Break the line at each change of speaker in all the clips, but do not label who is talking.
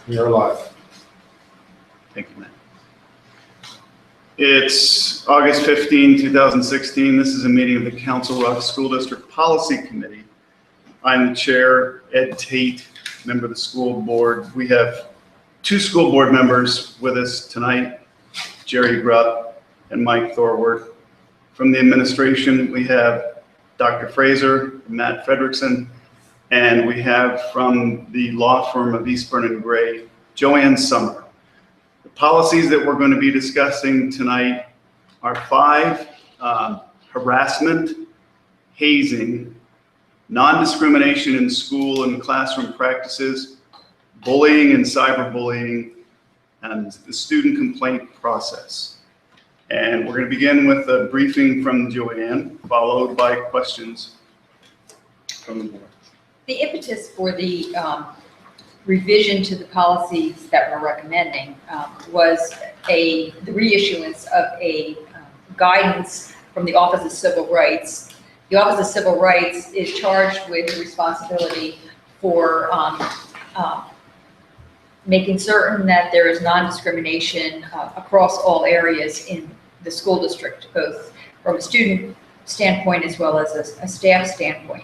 You're live.
Thank you, Matt. It's August 15, 2016. This is a meeting of the Council Rock School District Policy Committee. I'm the chair, Ed Tate, member of the school board. We have two school board members with us tonight, Jerry Grubb and Mike Thorward. From the administration, we have Dr. Fraser, Matt Fredrickson, and we have from the law firm of Eastburn and Gray, Joanne Summer. The policies that we're going to be discussing tonight are 5, harassment, hazing, non-discrimination in school and classroom practices, bullying and cyberbullying, and the student complaint process. And we're going to begin with a briefing from Joanne, followed by questions from the board.
The impetus for the revision to the policies that we're recommending was the reissuance of a guidance from the Office of Civil Rights. The Office of Civil Rights is charged with the responsibility for making certain that there is non-discrimination across all areas in the school district, both from a student standpoint as well as a staff standpoint.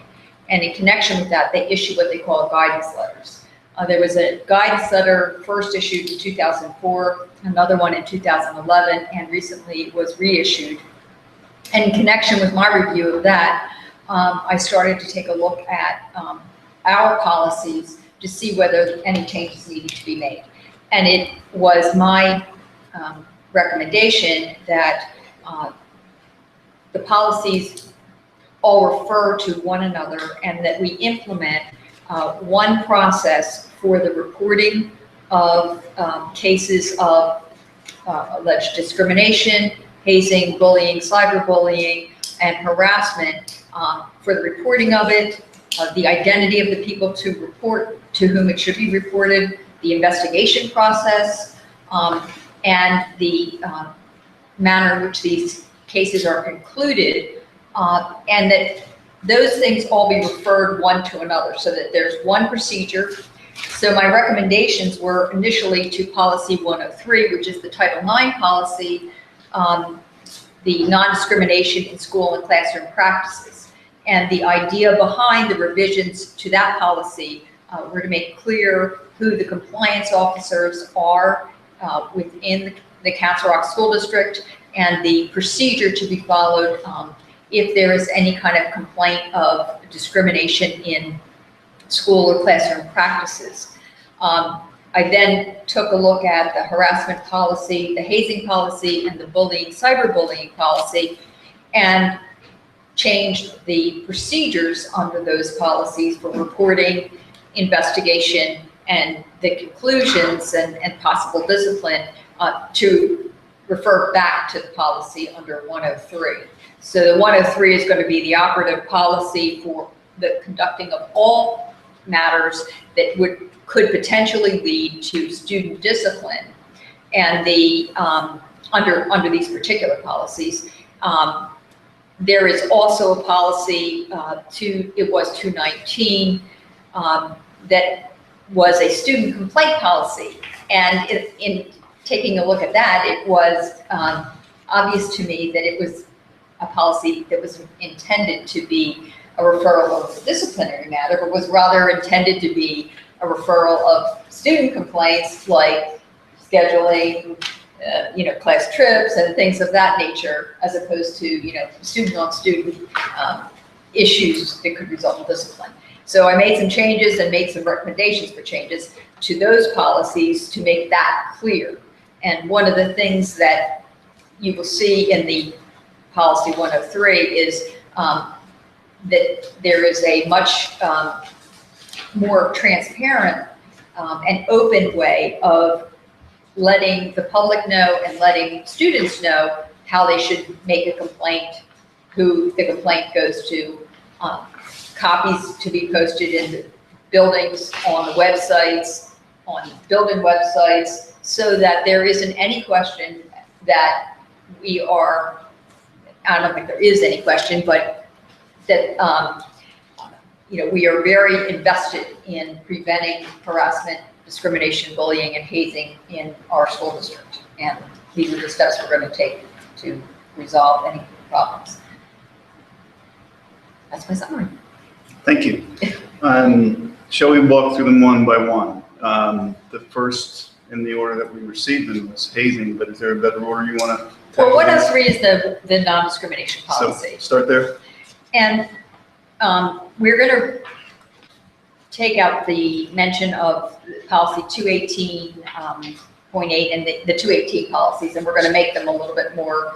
And in connection with that, they issue what they call guidance letters. There was a guidance letter first issued in 2004, another one in 2011, and recently it was reissued. And in connection with my review of that, I started to take a look at our policies to see whether any changes needed to be made. And it was my recommendation that the policies all refer to one another and that we implement one process for the reporting of cases of alleged discrimination, hazing, bullying, cyberbullying, and harassment, for the reporting of it, the identity of the people to report, to whom it should be reported, the investigation process, and the manner in which these cases are concluded, and that those things all be referred one to another so that there's one procedure. So my recommendations were initially to policy 103, which is the Title IX policy, the non-discrimination in school and classroom practices. And the idea behind the revisions to that policy were to make clear who the compliance officers are within the Council Rock School District and the procedure to be followed if there is any kind of complaint of discrimination in school or classroom practices. I then took a look at the harassment policy, the hazing policy, and the bullying, cyberbullying policy, and changed the procedures under those policies for reporting, investigation, and the conclusions and possible discipline to refer back to the policy under 103. So the 103 is going to be the operative policy for the conducting of all matters that could potentially lead to student discipline. And the under these particular policies, there is also a policy it was 219 that was a student complaint policy. And in taking a look at that, it was obvious to me that it was a policy that was intended to be a referral of a disciplinary matter, but was rather intended to be a referral of student complaints like scheduling, class trips and things of that nature, as opposed to, student-on-student issues that could result in discipline. So I made some changes and made some recommendations for changes to those policies to make that clear. And one of the things that you will see in the policy 103 is that there is a much more transparent and open way of letting the public know and letting students know how they should make a complaint, who the complaint goes to, copies to be posted in the buildings, on the websites, on building websites, so that there isn't any question that we are, I don't think there is any question, but that we are very invested in preventing harassment discrimination, bullying, and hazing in our school district. And these are the steps we're going to take to resolve any problems. That's my summary.
Thank you. Shall we walk through them one by one? The first in the order that we received them was hazing, but is there a better order you want to?
Well, 103 is the non-discrimination policy.
So start there.
And we're going to take out the mention of policy 218.8 and the 218 policies, and we're going to make them a little bit more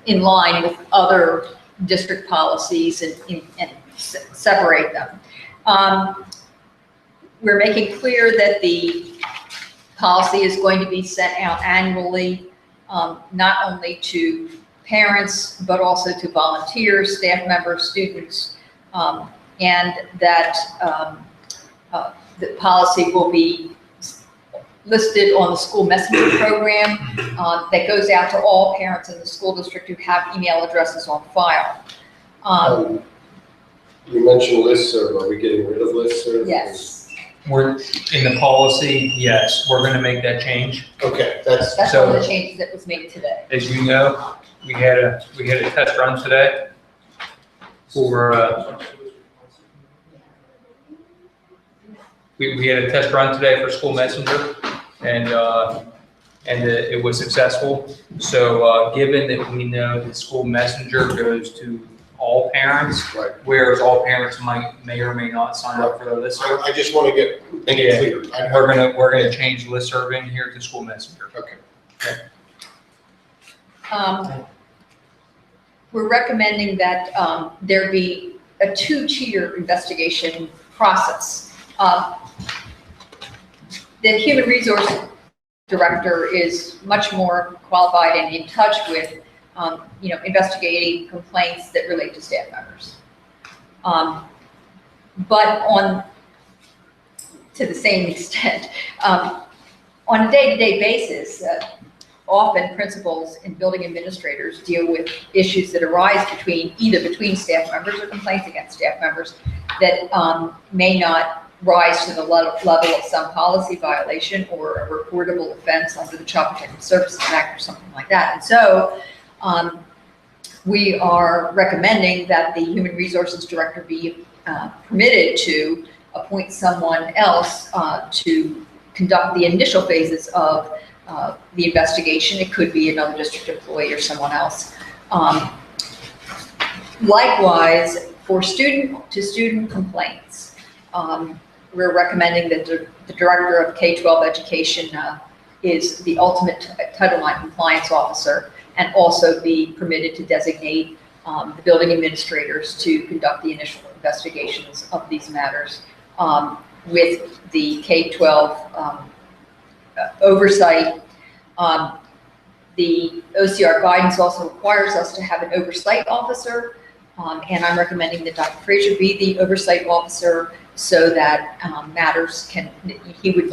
in line with other district policies and separate them. We're making clear that the policy is going to be sent out annually, not only to parents, but also to volunteers, staff members, students, and that the policy will be listed on the school messenger program that goes out to all parents in the school district who have email addresses on file.
You mentioned listserv. Are we getting rid of listserv?
Yes,
We're in the policy, yes, we're gonna make that change.
Okay, that's
that's
So-
one of the changes that was made today.
As you know, we had a test run today for, we had a test run today for School Messenger, and it was successful. So, given that we know that School Messenger goes to all parents,
right.
whereas all parents may or may not sign up for the listserv.
I just want to make it clear.
We're gonna change listserv in here to School Messenger.
Okay.
We're recommending that there be a two-tier investigation process. The human resource director is much more qualified and in touch with, investigating complaints that relate to staff members. But to the same extent, on a day-to-day basis, often principals and building administrators deal with issues that arise either between staff members or complaints against staff members that may not rise to the level of some policy violation or a reportable offense under the Child Protective Services Act or something like that. And so we are recommending that the Human Resources Director be permitted to appoint someone else to conduct the initial phases of the investigation. It could be another district employee or someone else. Likewise, for student-to-student complaints, we're recommending that the Director of K-12 Education is the ultimate Title IX compliance officer and also be permitted to designate the building administrators to conduct the initial investigations of these matters with the K-12 oversight. The OCR guidance also requires us to have an oversight officer, and I'm recommending that Dr. Frazier be the oversight officer so that he would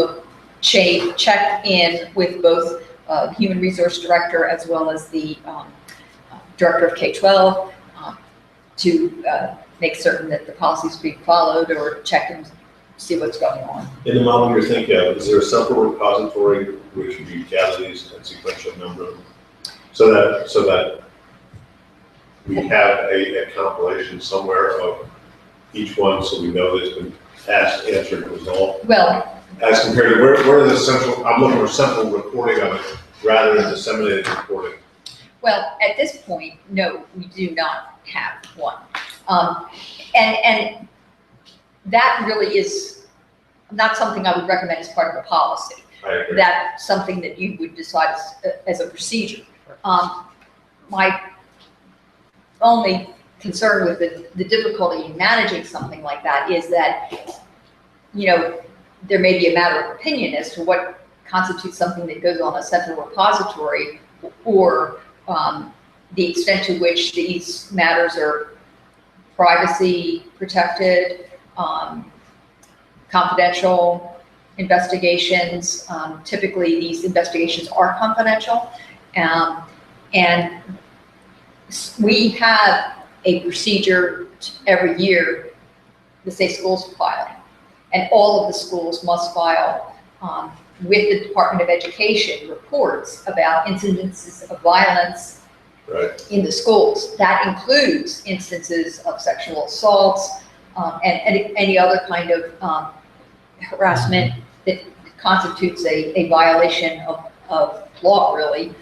check in with both the Human Resource Director as well as the Director of K-12 to make certain that the policies being followed or check and see what's going on.
In the model you're thinking of, is there a separate repository which you gather these and sequential number them? So that we have a compilation somewhere of each one so we know that it's been asked, answered, resolved?
Well,
As compared to where are the central, I'm looking for central reporting of it rather than disseminated reporting.
well, at this point, no, we do not have one. And that really is not something I would recommend as part of a policy.
I agree.
That's something that you would decide as a procedure. My only concern with the difficulty in managing something like that is that, there may be a matter of opinion as to what constitutes something that goes on a central repository or the extent to which these matters are privacy protected, confidential investigations. Typically, these investigations are confidential. And we have a procedure every year, the Safe Schools filing. And all of the schools must file with the Department of Education reports about incidences of violence
Right.
in the schools. That includes instances of sexual assaults and any other kind of harassment that constitutes a violation of law, really.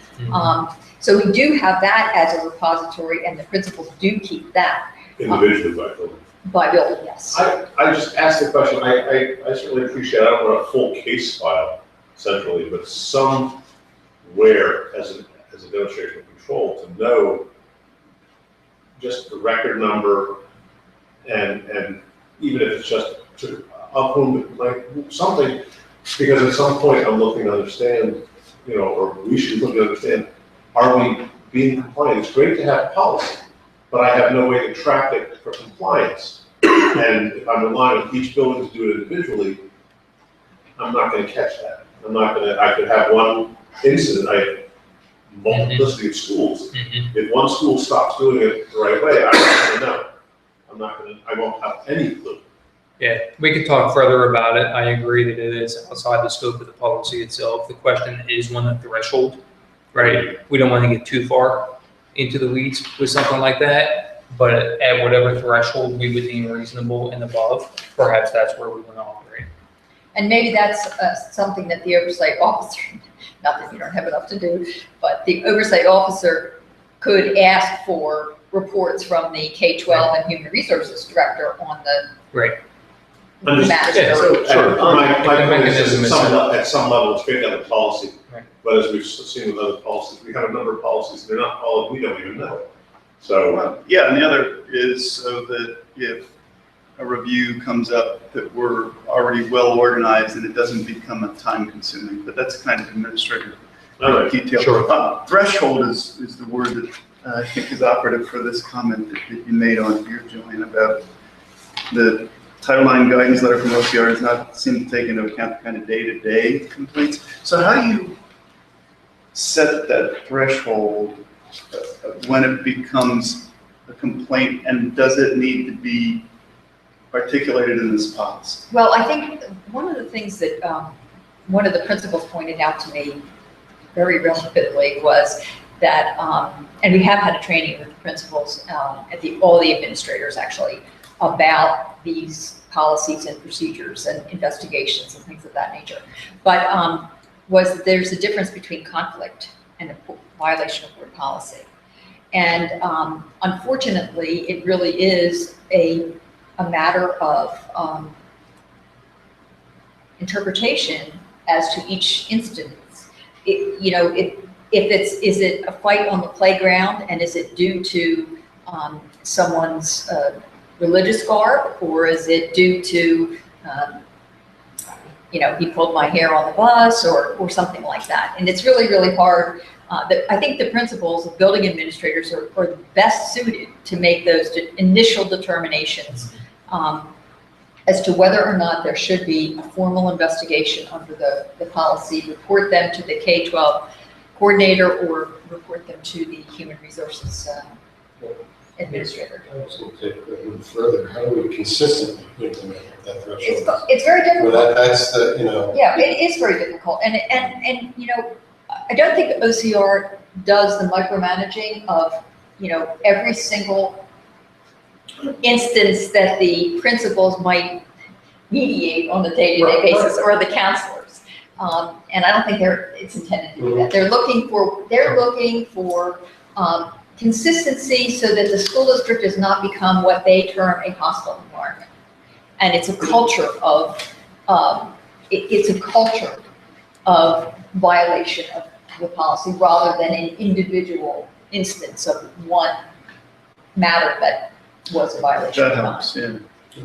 So we do have that as a repository, and the principals do keep that
Individually, by the way.
by building, yes.
I just asked the question, I certainly appreciate, I don't want a full case file centrally, but somewhere as a demonstration of control to know just the record number and even if it's just of whom, like, something, because at some point I'm looking to understand, or we should look to understand, are we being compliant? It's great to have policy, but I have no way to track it for compliance. And if I'm relying on each building to do it individually, I'm not gonna catch that. I could have one incident, I have multiplicity of schools. If one school stops doing it the right way, I'm not gonna know. I won't have any clue.
Yeah, we could talk further about it. I agree that it is outside the scope of the policy itself. The question is one of threshold, right? We don't want to get too far into the weeds with something like that, but at whatever threshold we would deem reasonable and above, perhaps that's where we want to operate.
And maybe that's something that the oversight officer, not that you don't have enough to do, but the oversight officer could ask for reports from the K-12 and Human Resources Director on the
Right.
matters.
Yeah, so-
Sure. My
The
point
mechanism
is,
is
at some level, it's great to have a policy.
Right.
But as we've seen with other policies, we have a number of policies, they're not followed, we don't even know. So,
Well, yeah, and the other is so that if a review comes up that we're already well organized and it doesn't become a time consuming, but that's kind of administrative
all right.
detail.
Sure.
Threshold is the word that I think is operative for this comment that you made on here, Julian, about the Title IX guidance letter from OCR does not seem to take into account the kind of day-to-day complaints. So how do you set that threshold when it becomes a complaint, and does it need to be articulated in this policy?
Well, I think one of the things that one of the principals pointed out to me very rapidly was that, and we have had a training with the principals all the administrators actually, about these policies and procedures and investigations and things of that nature. But there's a difference between conflict and a violation of board policy. And unfortunately, it really is a matter of interpretation as to each instance. Is it a fight on the playground, and is it due to someone's religious garb, or is it due to he pulled my hair on the bus or something like that? And it's really, really hard. I think the principals, building administrators are the best suited to make those initial determinations as to whether or not there should be a formal investigation under the policy, report them to the K-12 coordinator, or report them to the human resources administrator.
I was going to take it a little further. How do we consistently implement that threshold?
It's very difficult.
Well, that's the,
Yeah, it is very difficult. And I don't think OCR does the micromanaging of, every single instance that the principals might mediate on a day-to-day basis, or the counselors. And I don't think it's intended to do that. They're looking for consistency so that the school district does not become what they term a hostile environment. And it's a culture of, violation of the policy rather than an individual instance of one matter that was a violation.
That helps, yeah.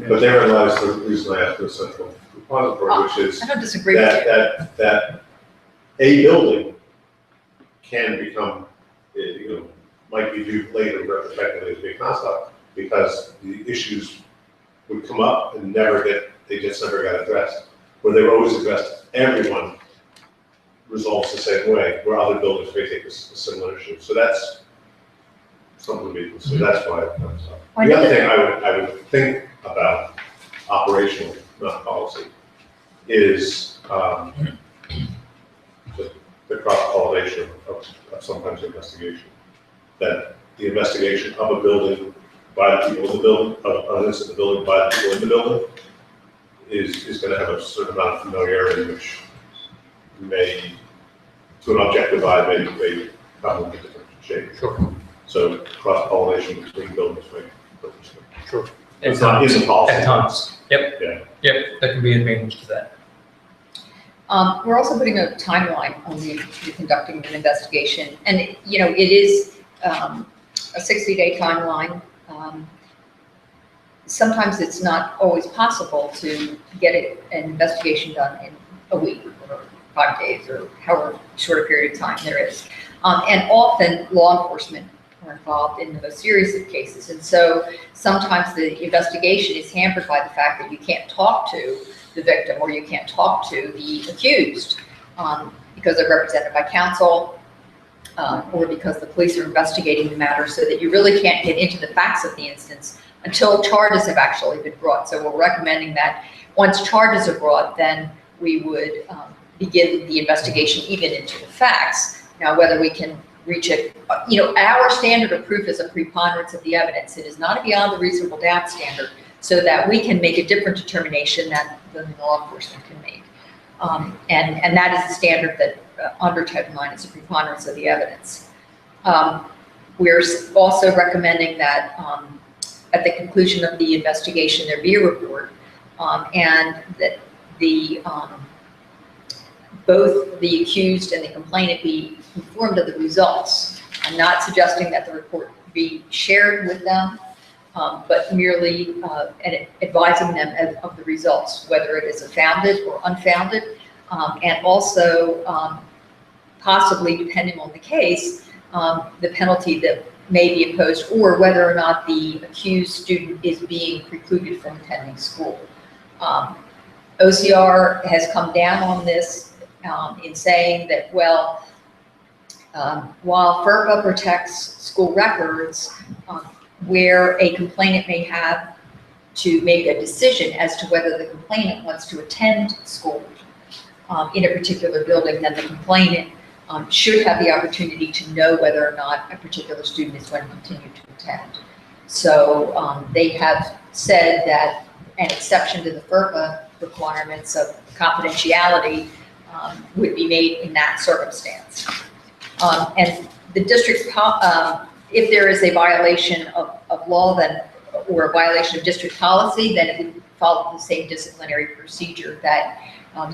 But therein lies the reason I asked for a central repository, which is
I don't disagree with you.
that a building can become, might be viewed later retrospectively as being hostile, because the issues would come up and they just never got addressed. Where they were always addressed, everyone resolves the same way, where other buildings may take a similar issue. So that's something to be considered. That's why it comes up. The other thing I would think about operationally not policy, is the cross-pollination of sometimes investigation. That the investigation of a building by the people in the building, of this in the building by the people in the building, is going to have a certain amount of familiarity, which may, to an objective eye, may come in a different shape.
Sure.
So cross-pollination between buildings may.
Sure.
It's not in the policy.
At times. Yep.
Yeah.
Yep. That can be an advantage to that.
We're also putting a timeline on the conducting an investigation, and you know, it is a 60-day timeline. Sometimes it's not always possible to get an investigation done in a week or 5 days or however short a period of time there is. And often law enforcement are involved in the most serious of cases. And so sometimes the investigation is hampered by the fact that you can't talk to the victim or you can't talk to the accused because they're represented by counsel or because the police are investigating the matter, so that you really can't get into the facts of the instance until charges have actually been brought. So we're recommending that once charges are brought, then we would begin the investigation even into the facts. Now, whether we can reach it, you know, our standard of proof is a preponderance of the evidence. It is not a beyond the reasonable doubt standard, so that we can make a different determination than law enforcement can make. And that is the standard that under Title IX is a preponderance of the evidence. We're also recommending that at the conclusion of the investigation, there be a report, and that the both the accused and the complainant be informed of the results. I'm not suggesting that the report be shared with them, but merely advising them of the results, whether it is founded or unfounded, and also possibly, depending on the case, the penalty that may be imposed, or whether or not the accused student is being precluded from attending school. OCR has come down on this in saying that, well, while FERPA protects school records, where a complainant may have to make a decision as to whether the complainant wants to attend school in a particular building, then the complainant should have the opportunity to know whether or not a particular student is going to continue to attend. So they have said that an exception to the FERPA requirements of confidentiality would be made in that circumstance. And the district, if there is a violation of law, then, or a violation of district policy, then it would follow the same disciplinary procedure that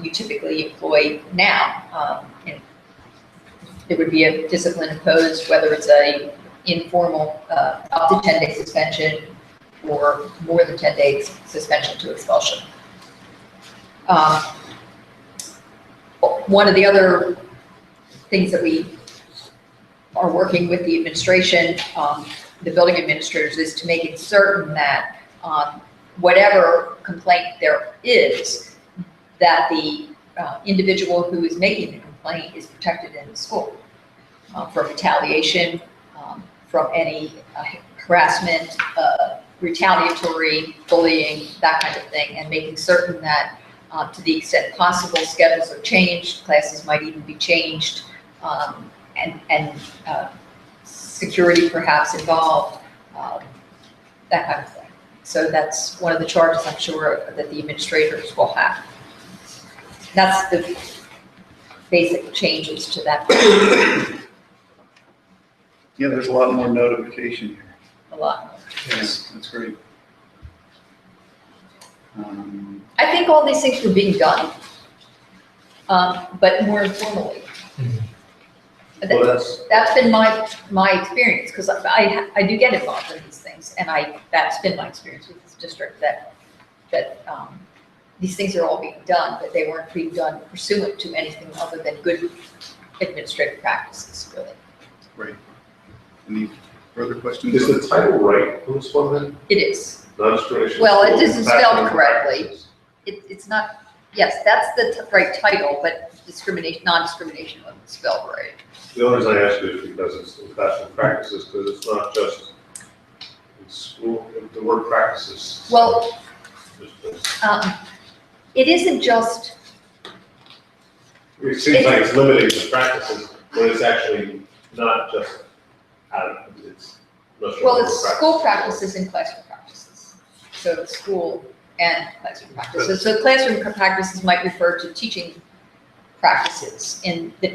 you typically employ now. And there would be a discipline imposed, whether it's a informal up to 10-day suspension or more than 10 days suspension to expulsion. One of the other things that we are working with the administration, the building administrators, is to make it certain that whatever complaint there is, that the individual who is making the complaint is protected in the school from retaliation, from any harassment, retaliatory, bullying, that kind of thing, and making certain that to the extent possible, schedules are changed, classes might even be changed, and security perhaps involved, that kind of thing. So that's one of the charges I'm sure that the administrators will have. That's the basic changes to that.
Yeah, there's a lot more notification here.
A lot.
Yes, that's great.
I think all these things were being done, but more informally.
Well,
That's been my experience, because I do get involved in these things, and that's been my experience with this district, that these things are all being done, but they weren't being done pursuant to anything other than good administrative practices, really.
Great. Any further questions?
Is the title right on this one then?
It is.
Non-discrimination.
Well, it isn't spelled
Practices.
correctly. It's not, yes, that's the right title, but non-discrimination wasn't spelled right.
The only reason I ask you is because it's classroom practices, because it's not just in school, the word practices.
Well, it isn't just,
It seems like it's limiting the practices, when it's actually not just, I don't know, it's. not sure
well,
what
it's
practice
school
is.
practices and classroom practices. So it's school and classroom practices. So classroom practices might refer to teaching practices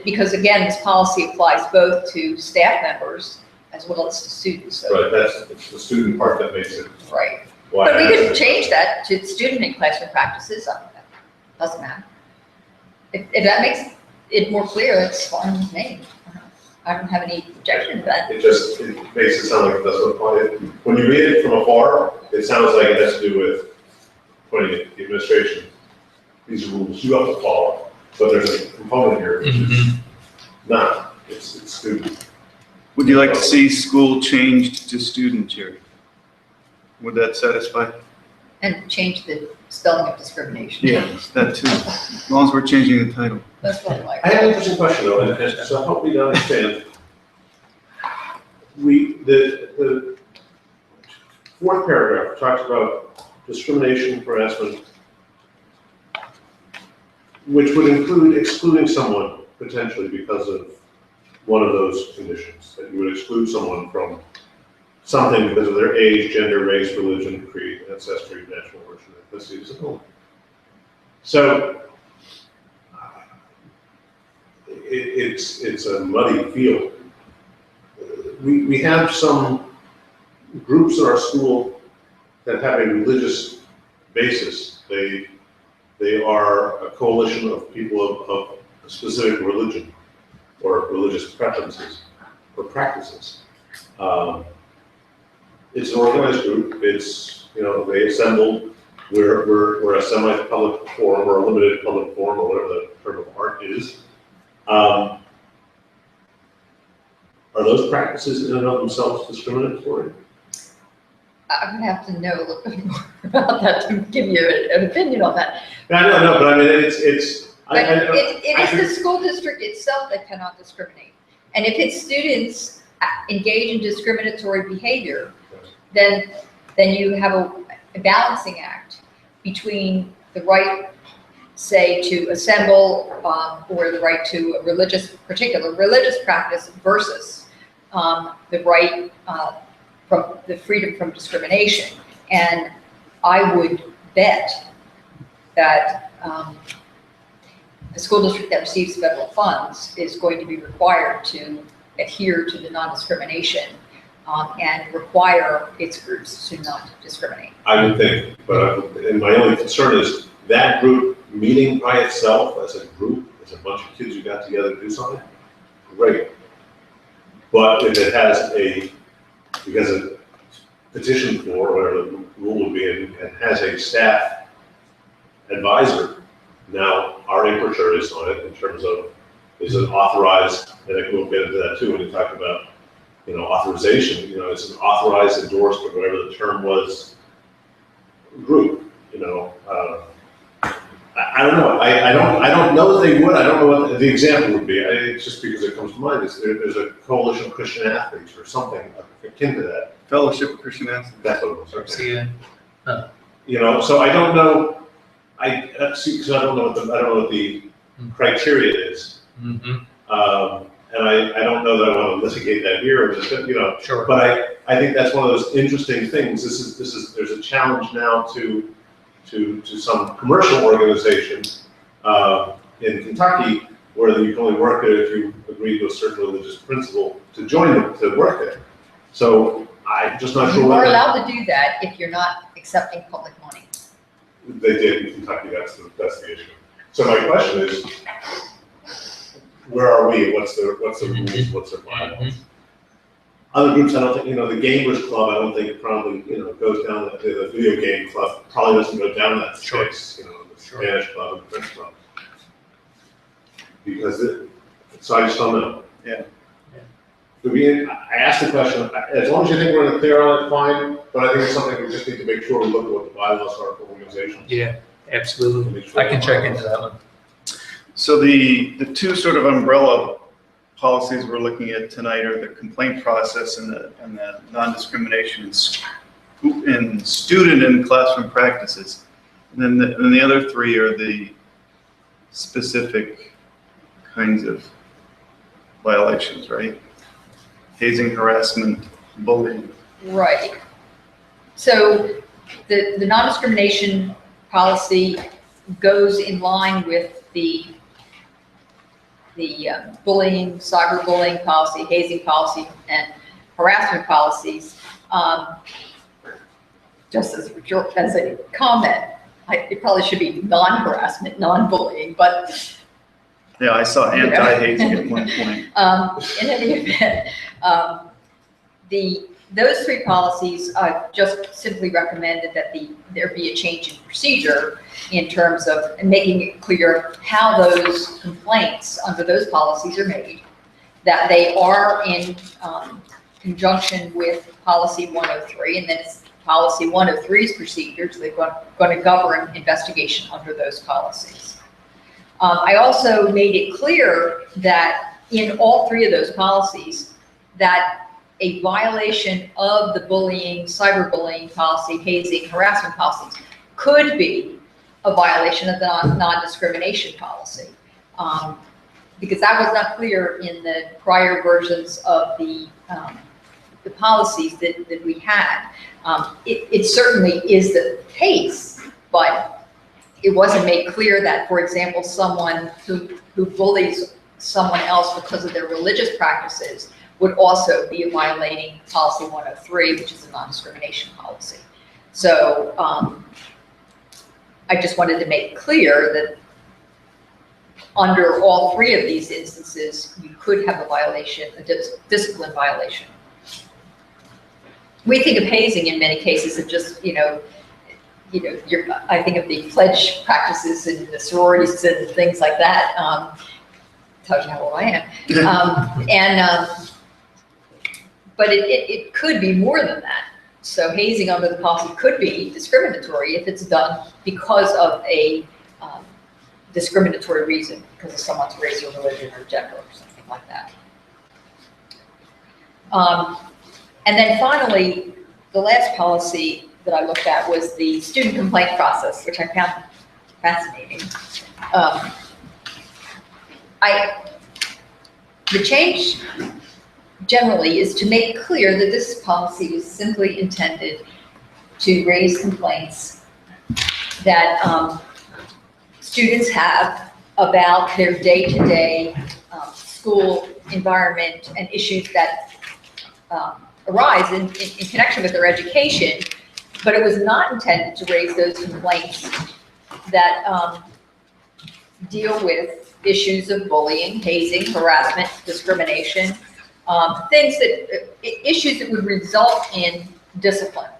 because again, this policy applies both to staff members as well as to students. So,
Right, it's the student part that makes it.
right.
why
But we
it has
could
to-
change that to student and classroom practices. Doesn't matter. If that makes it more clear, that's fine with me. I don't have any objection to that.
It makes it sound like it doesn't apply. When you read it from afar, it sounds like it has to do with pointing at the administration. These are rules you have to follow, but there's a component here which is not, it's student.
Would you like to see school changed to student, Jerry? Would that satisfy?
And change the spelling of discrimination.
Yes, that too, as long as we're changing the title.
That's what I like.
I have an interesting question though, and so help me to understand. The fourth paragraph talks about discrimination, harassment, which would include excluding someone potentially because of one of those conditions, that you would exclude someone from something because of their age, gender, race, religion, creed, ancestry, national origin, ethnicity, disability. So it's a muddy field. We have some groups in our school that have a religious basis. They are a coalition of people of a specific religion or religious preferences or practices. It's an organized group. It's, they assembled. We're a semi-public forum or a limited public forum or whatever the term of art is. Are those practices in and of themselves discriminatory?
I would have to know a little bit more about that to give you an opinion on that.
No, but I mean, it's.
But it is the school district itself that cannot discriminate. And if its students engage in discriminatory behavior, then you have a balancing act between the right, say, to assemble or the right to a particular religious practice versus the right from the freedom from discrimination. And I would bet that a school district that receives federal funds is going to be required to adhere to the non-discrimination and require its groups to not discriminate.
I would think, and my only concern is that group meeting by itself as a group, as a bunch of kids who got together to do something, great. But if it has because a petition for, whatever the rule would be, and has a staff advisor, now our temperature is on it in terms of, is it authorized, and we'll get into that too when you talk about, authorization, it's an authorized, endorsed, or whatever the term was, group, I don't know. I don't know that they would. I don't know what the example would be. It's just because it comes to mind. There's a coalition of Christian athletes or something akin to that.
Fellowship of Christian Athletes.
That's what it was. Okay.
So,
So I don't know. Because I don't know what the criteria is.
Mm-hmm.
And I don't know that I want to litigate that here. Or just,
Sure.
But I think that's one of those interesting things. There's a challenge now to some commercial organizations in Kentucky where you can only work there if you agree to a certain religious principle to join them, to work there. So I'm just not sure
You are
what
allowed to do that if you're not accepting public money.
they did in Kentucky. That's the issue. So my question is, where are we? What's the rules? What's the bylaws? Other groups, I don't think, the Gamers Club, I don't think it probably, goes down, the video game club probably doesn't go down that
Sure.
space, the Spanish club and the French club. Because so I just don't know.
Yeah.
I asked the question, as long as you think we're clear on it, fine, but I think it's something we just need to make sure we look at what the bylaws are for organizations.
Yeah, absolutely. I can check into that one.
So the two sort of umbrella policies we're looking at tonight are the complaint process and the non-discrimination in student and classroom practices. And the other three are the specific kinds of violations, right? Hazing, harassment, bullying.
Right. So the non-discrimination policy goes in line with the bullying, cyberbullying policy, hazing policy, and harassment policies. Just as a comment, it probably should be non-harassment, non-bullying, but
Yeah, I saw anti-hazing at one point.
in any event, those three policies just simply recommended that there be a change in procedure in terms of making it clear how those complaints under those policies are made, that they are in conjunction with policy 103, and then it's policy 103's procedures. They're going to govern investigation under those policies. I also made it clear that in all three of those policies, that a violation of the bullying, cyberbullying policy, hazing, harassment policies could be a violation of the non-discrimination policy. Because that was not clear in the prior versions of the policies that we had. It certainly is the case, but it wasn't made clear that, for example, someone who bullies someone else because of their religious practices would also be violating policy 103, which is a non-discrimination policy. So I just wanted to make clear that under all three of these instances, you could have a violation, a discipline violation. We think of hazing in many cases of just, I think of the pledge practices and the sororities and things like that. Tells you how old I am. But it could be more than that. So hazing under the policy could be discriminatory if it's done because of a discriminatory reason, because of someone's race or religion or gender or something like that. And then finally, the last policy that I looked at was the student complaint process, which I found fascinating. The change generally is to make clear that this policy was simply intended to raise complaints that students have about their day-to-day school environment and issues that arise in connection with their education, but it was not intended to raise those complaints that deal with issues of bullying, hazing, harassment, discrimination, issues that would result in discipline.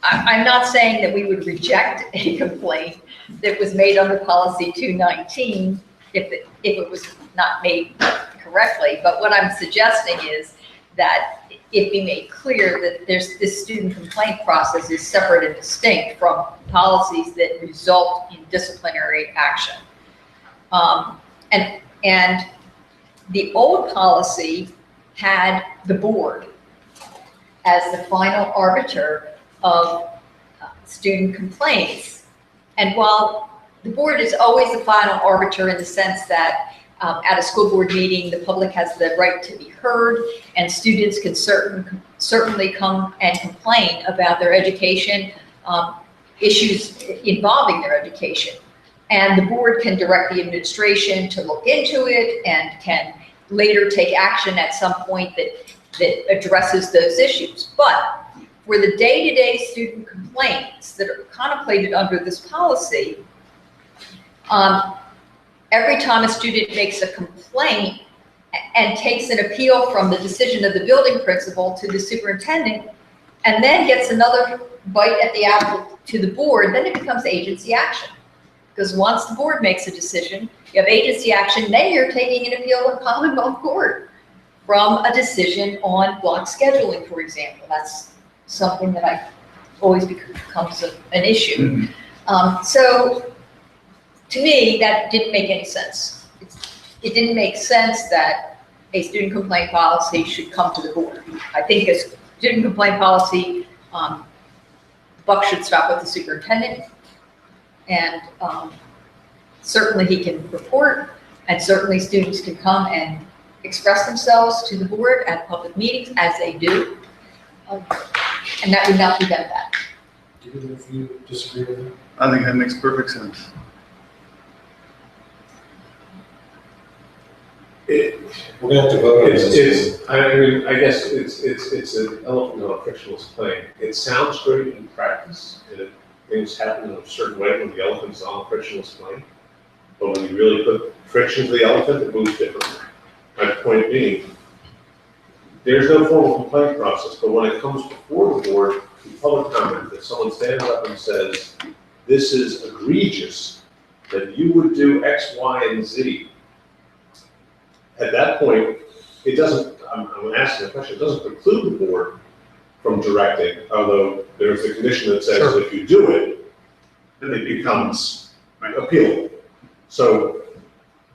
I'm not saying that we would reject a complaint that was made under policy 219 if it was not made correctly, but what I'm suggesting is that it be made clear that this student complaint process is separate and distinct from policies that result in disciplinary action. And the old policy had the board as the final arbiter of student complaints. And while the board is always the final arbiter in the sense that at a school board meeting, the public has the right to be heard, and students can certainly come and complain about their education, issues involving their education. And the board can direct the administration to look into it and can later take action at some point that addresses those issues. But for the day-to-day student complaints that are contemplated under this policy, every time a student makes a complaint and takes an appeal from the decision of the building principal to the superintendent, and then gets another bite at the apple to the board, then it becomes agency action. Because once the board makes a decision, you have agency action, then you're taking an appeal in Commonwealth Court from a decision on block scheduling, for example. That's something that always becomes an issue. So to me, that didn't make any sense. It didn't make sense that a student complaint policy should come to the board. I think a student complaint policy, the buck should stop with the superintendent. And certainly he can report, and certainly students can come and express themselves to the board at public meetings, as they do. And that would not prevent that.
Even if you disagree with it?
I think that makes perfect sense.
It,
We're gonna have to vote on this.
it's, I mean, I guess it's an elephant on a frictionless plane. It sounds great in practice, and things happen in a certain way when the elephant's on a frictionless plane. But when you really put friction to the elephant, it moves differently. My point being, there's no formal complaint process, but when it comes before the board, the public comment, that someone stands up and says, this is egregious, that you would do X, Y, and Z. At that point, it doesn't, I'm asking a question, it doesn't preclude the board from directing, although there's a condition that says
Sure.
if you do it, then it becomes appealable. So,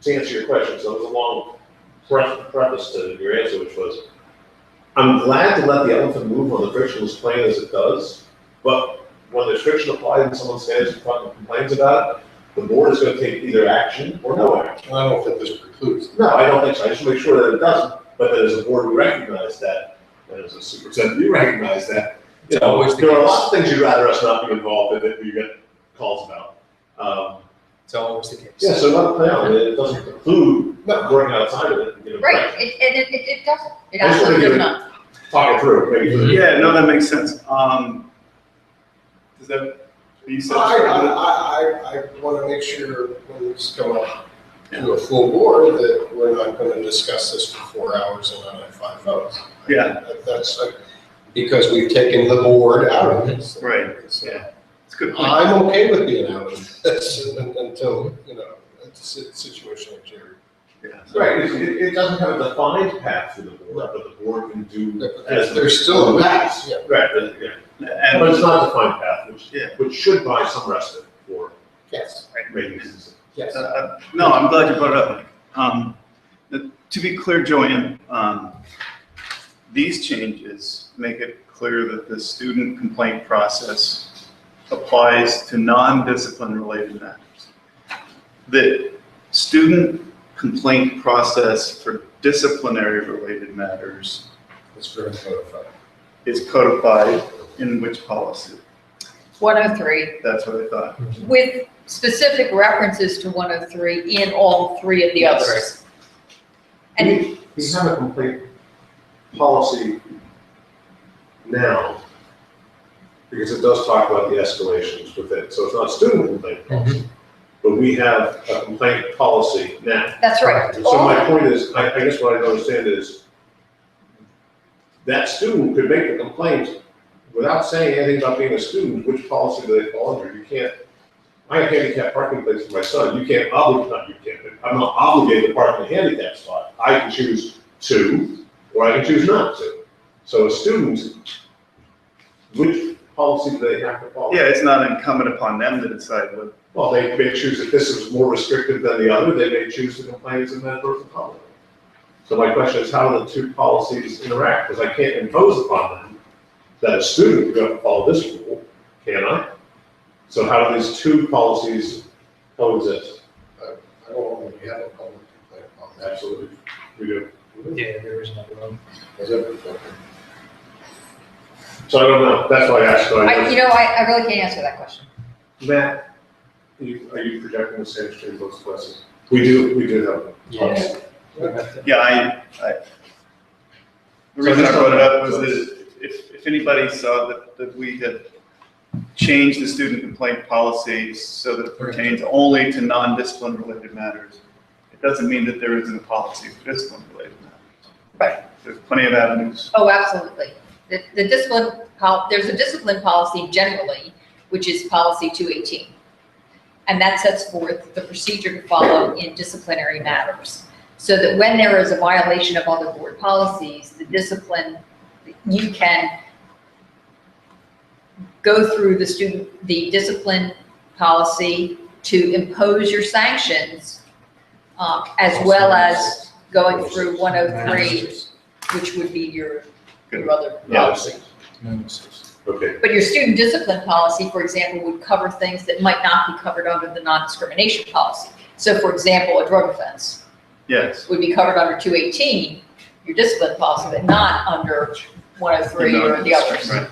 to answer your question, so it was a long preface to your answer, which was, I'm glad to let the elephant move on the frictionless plane as it does, but when there's friction applied and someone stands in front and complains about it, the board is going to take either action or no action.
I don't think this precludes.
No, I don't think so. I just make sure that it doesn't, but that as a board, we recognize that, and as a superintendent, you recognize that. You
It's always
know,
the
there are
case.
lots of things you'd rather us not be involved in that you get calls about.
It's always the case.
Yeah, so let it play out. It doesn't preclude working outside of it. You know,
Right, it doesn't, it
I just wanna
absolutely
give
does
it-
not.
Talk it through, maybe. for the-
Yeah, no, that makes sense. Does that, you said?
I want to make sure when this come up to a full board that we're not going to discuss this for 4 hours and not have 5 votes.
Yeah.
That's because we've taken the board out of this.
Right,
So,
yeah. It's a good point.
I'm okay with being out of this until, you know, it's a situation like Jerry.
Yeah.
Right, it doesn't have a defined path to the board, but the board can do.
There's still a pass, yeah.
Right, yeah.
And,
But it's not a defined path,
Yeah.
which should buy some respite for
Yes,
making this.
yes.
no, I'm glad you brought it up. To be clear, Joanne, these changes make it clear that the student complaint process applies to non-discipline related matters. The student complaint process for disciplinary related matters
It's very codified.
is codified in which policy?
103,
That's what I thought.
with specific references to 103 in all three of the
Yes.
others. And
We have a complaint policy now, because it does talk about the escalations with it, so it's not a student complaint policy. But we have a complaint policy now.
that's right.
So my point is, I guess what I don't understand is, that student could make the complaint without saying anything about being a student, which policy do they fall under? You can't, I have handicap parking place for my son, you can't not you can't, but I'm not obligated to park in a handicap spot. I can choose to, or I can choose not to. So a student, which policy do they have to follow?
Yeah, it's not incumbent upon them to decide what.
Well, they may choose, if this is more restrictive than the other, they may choose to complain as a member of the public. So my question is, how do the two policies interact? Because I can't impose upon them that a student would have to follow this rule, can I? So how do these two policies coexist?
I don't know if we have a public complaint on that.
Absolutely, we do.
Yeah, there is another one.
Is it? Okay.
So I don't know, that's why I asked. So I-
I really can't answer that question.
Matt, are you projecting the same stream votes questions? We do have.
Yeah.
Yeah, the reason I brought it up was that if anybody saw that we had changed the student complaint policy so that it pertains only to non-discipline related matters, it doesn't mean that there isn't a policy for discipline related matters.
Right.
There's plenty of avenues.
Oh, absolutely. The discipline, there's a discipline policy generally, which is policy 218. And that sets forth the procedure to follow in disciplinary matters. So that when there is a violation of other board policies, the discipline, you can go through the discipline policy to impose your sanctions, as well as going through 103, which would be your other
Yeah.
policy.
Okay,
But your student discipline policy, for example, would cover things that might not be covered under the non-discrimination policy. So for example, a drug offense
Yes.
would be covered under 218, your discipline policy, but not under 103 or the others.
Right.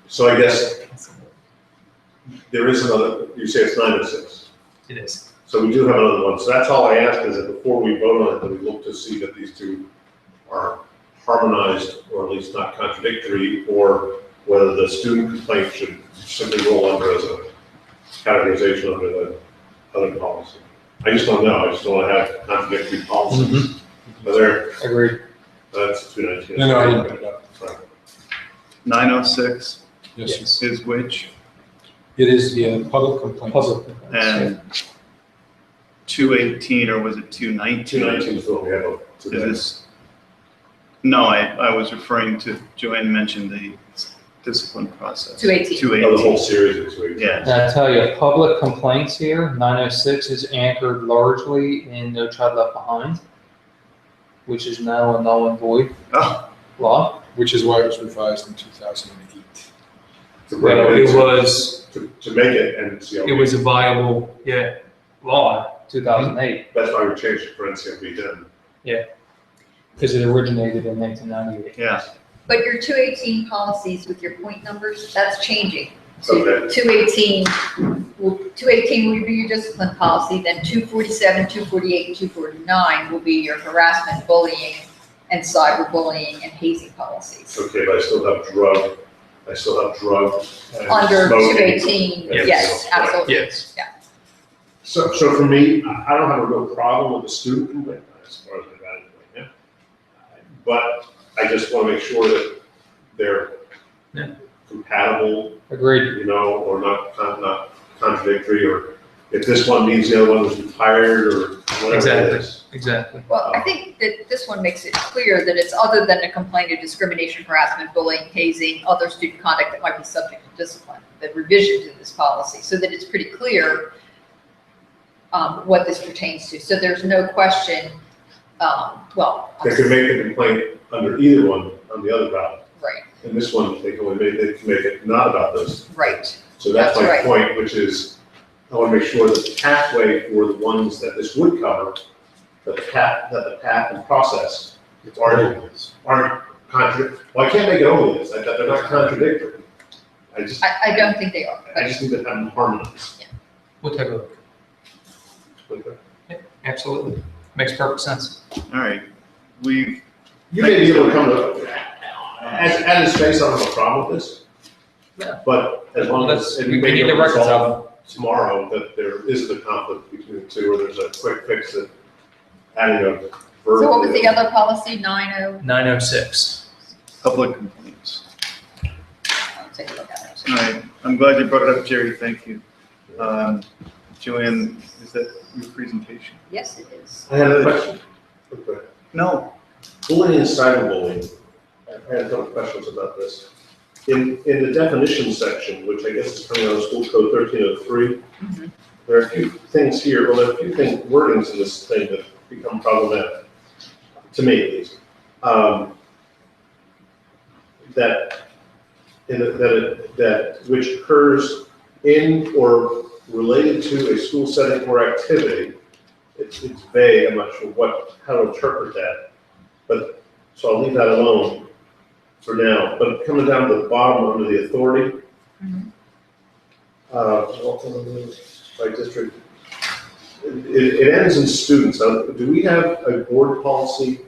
so I guess there is another, you say it's 906.
It is.
So we do have another one. So that's all I ask is that before we vote on it, that we look to see that these two are harmonized or at least not contradictory, or whether the student complaint should simply roll under as a categorization under the other policy. I just don't know. I just don't want to have contradictory policies. Are there,
Agreed.
that's 219.
No, I didn't pick it up.
Right.
906
Yes,
is which?
it is the public complaints.
Public.
And 218, or was it 219?
219 is what we have up
Is
today.
this? No, I was referring to, Joanne mentioned the discipline process.
218.
Oh, the whole
218,
series is 218.
yeah.
And I tell you, public complaints here, 906 is anchored largely in No Child Left Behind, which is now a null and void
Oh,
law.
Which is why it was revised in 2008.
To bring
Well,
it
it
into-
was,
to make it NCLB.
it was a viable, law, 2008,
That's why we changed it for NCLB then.
because it originated in 1998.
yeah.
But your 218 policies with your point numbers, that's changing.
Okay.
218 will be your discipline policy, then 247, 248, and 249 will be your harassment, bullying, and cyberbullying and hazing policies.
Okay, but I still have drug and
Under
smoking.
218,
Yes.
yes, absolutely.
Yes.
So for me, I don't have a real problem with the student complaint, as far as I've got it right now. But I just want to make sure that they're
Yeah.
compatible,
Agreed.
you know, or not contradictory, or if this one means the other one was retired, or whatever it
Exactly.
is.
Exactly.
Well, I think that this one makes it clear that it's other than a complaint of discrimination, harassment, bullying, hazing, other student conduct that might be subject to discipline, the revision to this policy, so that it's pretty clear what this pertains to. So there's no question,
They could make the complaint under either one on the other ballot.
right,
And this one, they can make it not about this.
right.
So that's
That's
my
right.
point, which is, I want to make sure that the pathway for the ones that this would cover, that the path and process aren't well, I can't make it only this, that they're not contradictory.
I don't think they are.
I just need to have them harmonized.
We'll take a look. Absolutely. Makes perfect sense.
All right. We,
You may be able to come to, at his face, I don't have a problem with this.
Yeah.
But as long as, and
We
you may
need
be
the
able to
records
resolve
of
tomorrow that there isn't a conflict between the two, or there's a quick fix that adding a verb.
So what was the other policy, 90?
906.
public complaints.
I'll take a look at
All right. I'm glad you brought it up, Jerry. Thank you. Joanne, is that your presentation?
Yes, it is.
I had a question. Okay.
No.
Bullying and cyberbullying, I had a couple questions about this. In the definition section, which I guess is coming out of School Code 1303,
Mhm.
there are a few things here, well, there are a few wordings in this thing that become problematic, to me at least. That which occurs in or related to a school setting or activity. It's vague, I'm not sure how to interpret that. But, so I'll leave that alone for now. But coming down to the bottom under the authority,
Mhm.
by district, it ends in students. Now, do we have a board policy?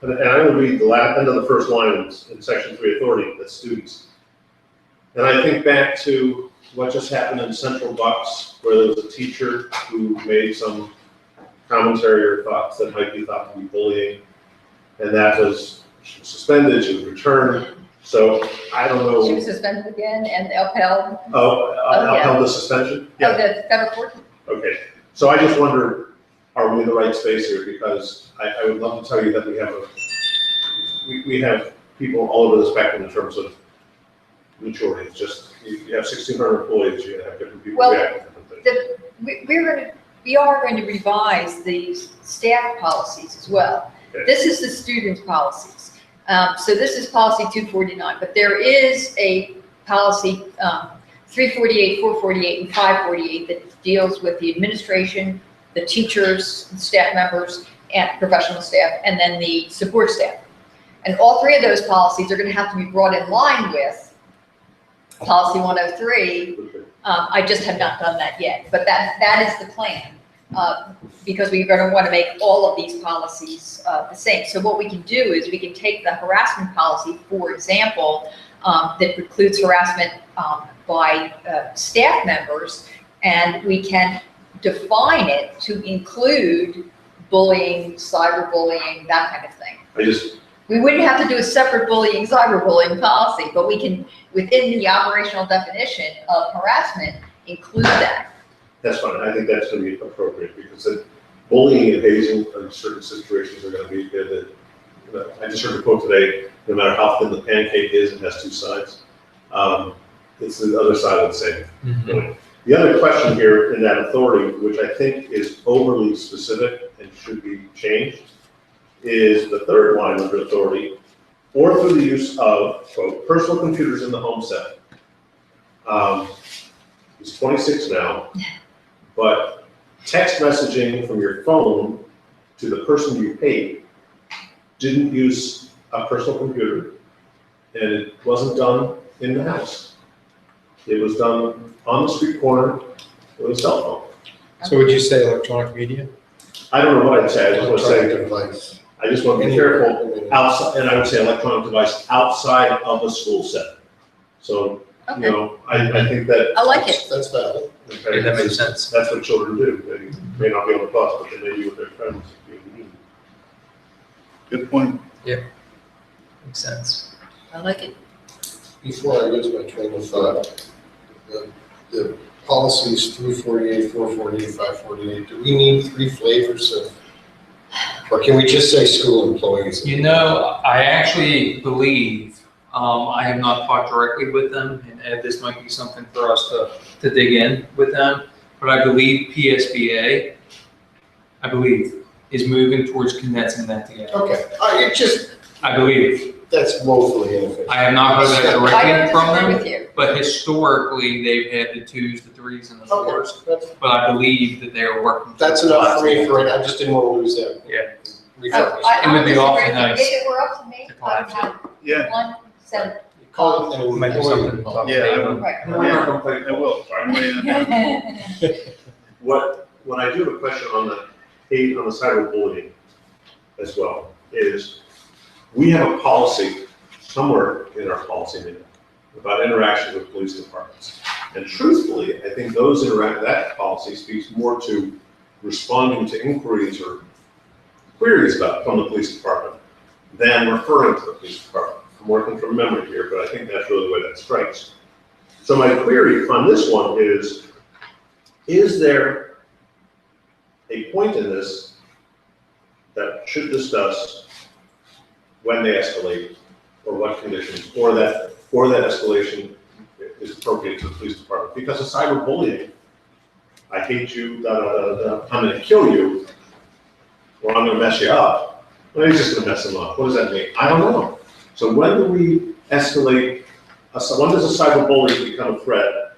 And I will read the end of the first line in section 3, authority, that's students. And I think back to what just happened in Central Bucks, where there was a teacher who made some commentary or thoughts that might be thought to be bullying. And that was, she was suspended, she was returned. So I don't know.
She was suspended again and upheld,
Upheld the suspension?
oh, the federal court?
Okay, so I just wonder, are we in the right space here? Because I would love to tell you that we have people all over the spectrum in terms of maturity. It's just, you have 1,600 employees, you're gonna have different people
Well,
react to different things.
We are going to revise the staff policies as well.
Okay.
This is the student policies. So this is policy 249, but there is a policy 348, 448, and 548 that deals with the administration, the teachers, staff members, and professional staff, and then the support staff. And all three of those policies are going to have to be brought in line with policy 103. I just have not done that yet, but that is the plan, because we're going to want to make all of these policies the same. So what we can do is we can take the harassment policy, for example, that precludes harassment by staff members, and we can define it to include bullying, cyberbullying, that kind of thing. We wouldn't have to do a separate bullying, cyberbullying policy, but we can, within the operational definition of harassment, include that.
That's fine, I think that's gonna be appropriate, because bullying and hazing in certain situations are gonna be good. I just heard a quote today, no matter how thin the pancake is, it has two sides. It's the other side of the same coin. The other question here in that authority, which I think is overly specific and should be changed, is the third line under authority, or through the use of, quote, personal computers in the home setting. He's 26 now, but text messaging from your phone to the person you paid didn't use a personal computer, and it wasn't done in the house. It was done on the street corner with a cell phone.
So would you say electronic media?
I don't know what I'd say, I just want to say,
Device.
I just want to be careful outside, and I would say electronic device outside of the school setting. So, you
Okay,
know, I think that.
I like it.
That's valid.
Okay,
That makes sense.
That's what children do. They may not be on the bus, but they may be with their friends.
Good point.
Makes sense.
I like it.
Before I lose my train of thought, the policies 348, 448, 548, do we need three flavors of, or can we just say school employees?
You know, I actually believe, I have not talked directly with them, and Ed, this might be something for us to dig in with them, but I believe PSBA, is moving towards condensing that together.
Okay,
I believe.
that's woefully inefficient.
I have not heard that
I don't
directly from
disagree
them,
with you.
but historically, they've had the 2s, the 3s, and the 4s.
Okay,
But I believe that they are working.
that's
towards
enough for me
that.
for it, I just didn't want to lose that.
Yeah.
Refocus.
It would be awfully
disagree.
nice
If it were up to me,
to
I would
collapse
have
Yeah,
one set.
Call it an
Might be something to talk
employee.
Yeah, I
about.
would-
Right.
I will.
What I do have a question on the cyberbullying as well is, we have a policy somewhere in our policy manual about interactions with police departments. And truthfully, I think that policy speaks more to responding to inquiries or queries from the police department than referring to the police department. I'm working from memory here, but I think that's really the way that strikes. So my query on this one is there a point in this that should discuss when they escalate or what conditions, or that escalation is appropriate to the police department? Because of cyberbullying, I hate you, I'm gonna kill you, or I'm gonna mess you up. Well, he's just gonna mess them up. What does that mean? I don't know. So when do we escalate, when does a cyberbully become a threat,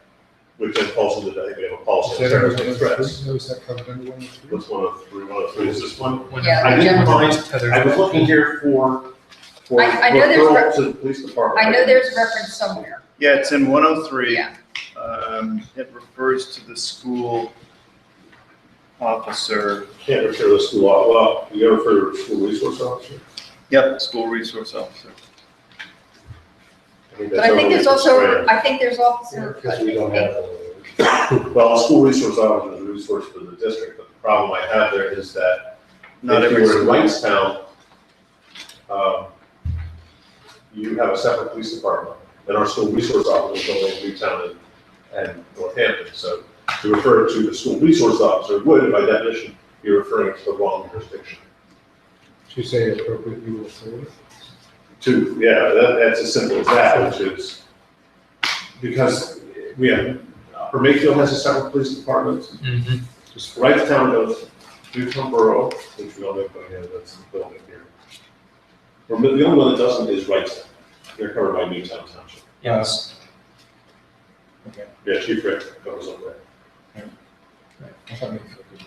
which then falls into, I think we have a policy on cyber threats.
Was that covered under 103?
What's 103? 103 is this one?
Yeah,
I didn't
general-
find, I was looking here for
I know there's
referral to the police department.
I know there's a reference somewhere.
yeah, it's in 103.
Yeah.
It refers to the school officer.
Can't refer to the school, well, you gotta refer to the school resource officer?
Yep, school resource officer.
I think
But
that's
I think there's
overly
also,
constrained.
I think there's officer.
Because we don't have one.
Well, the school resource officer is a resource for the district, but the problem I have there is that
Not
if
every
you were in
school.
Wrightstown, you have a separate police department, and our school resource officer is only in Newtown and Northampton. So to refer to the school resource officer would, by definition, be referring to the wrong jurisdiction.
Should you say appropriate legal authority?
That's as simple as that, which is, because we have, Upper Mayfield has a separate police department,
Mhm.
Just
Wrightstown does, Newtown Borough, which we don't have, but yeah, that's the building here. Or the only one that doesn't is Wrightstown. They're covered by Newtown Township.
Yes.
Okay.
Yeah, Chief Rick covers up there.
I thought maybe we could-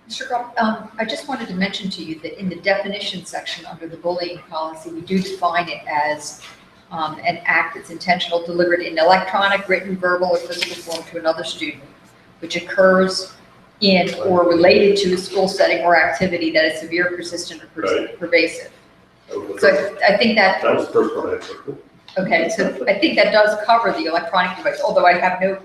Mr. Crump, I just wanted to mention to you that in the definition section under the bullying policy, we do define it as an act that's intentional, delivered in electronic, written, verbal, or physical form to another student, which occurs in or related to a school setting or activity that is severe, persistent, or
Right.
pervasive.
That was the
So
first-
I think that,
that was the first one I had circled.
okay, so I think that does cover the electronic device, although I have no,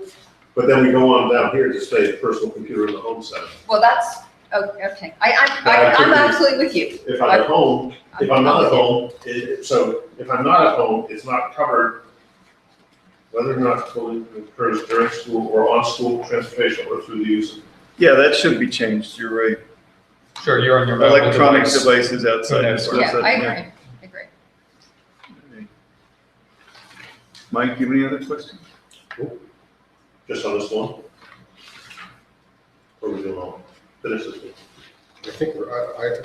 But then we go on down here to say personal computer in the home setting.
well, that's, okay. I'm absolutely with you.
If I'm at home, if I'm not at home, so if I'm not at home, it's not covered whether or not bullying occurs during school or on school transportation or through the use of.
Yeah, that should be changed, you're right.
Sure, you're on your mobile
Electronic
device.
devices outside.
Yeah,
the school
Yeah,
setting,
I agree.
Mike, you have any other questions?
Just on this one? Or we do all, finish this one?
I think we're,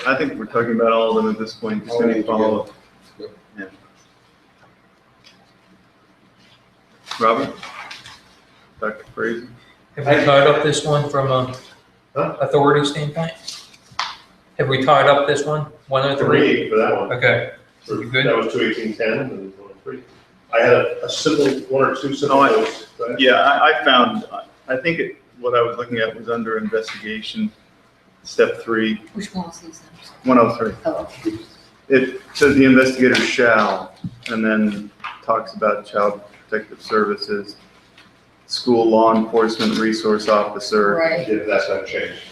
I think we're talking about all of them at this point, just
All of
any
them
follow-up.
Yep.
Yeah. Robert? Dr. Fraser?
Have we tied up this one from a
Huh?
authority standpoint? Have we tied up this one, 103?
3 for that one.
Okay,
For-
You good?
That was 21810 and 103. I had a simple, one or two simple
Oh, I-
notes. Go ahead.
Yeah, I found, I think what I was looking at was under investigation, step 3,
Which policy is that?
103.
Oh,
It says the investigator shall, and then talks about child protective services, school law enforcement resource officer.
right.
Yeah, that's not changed.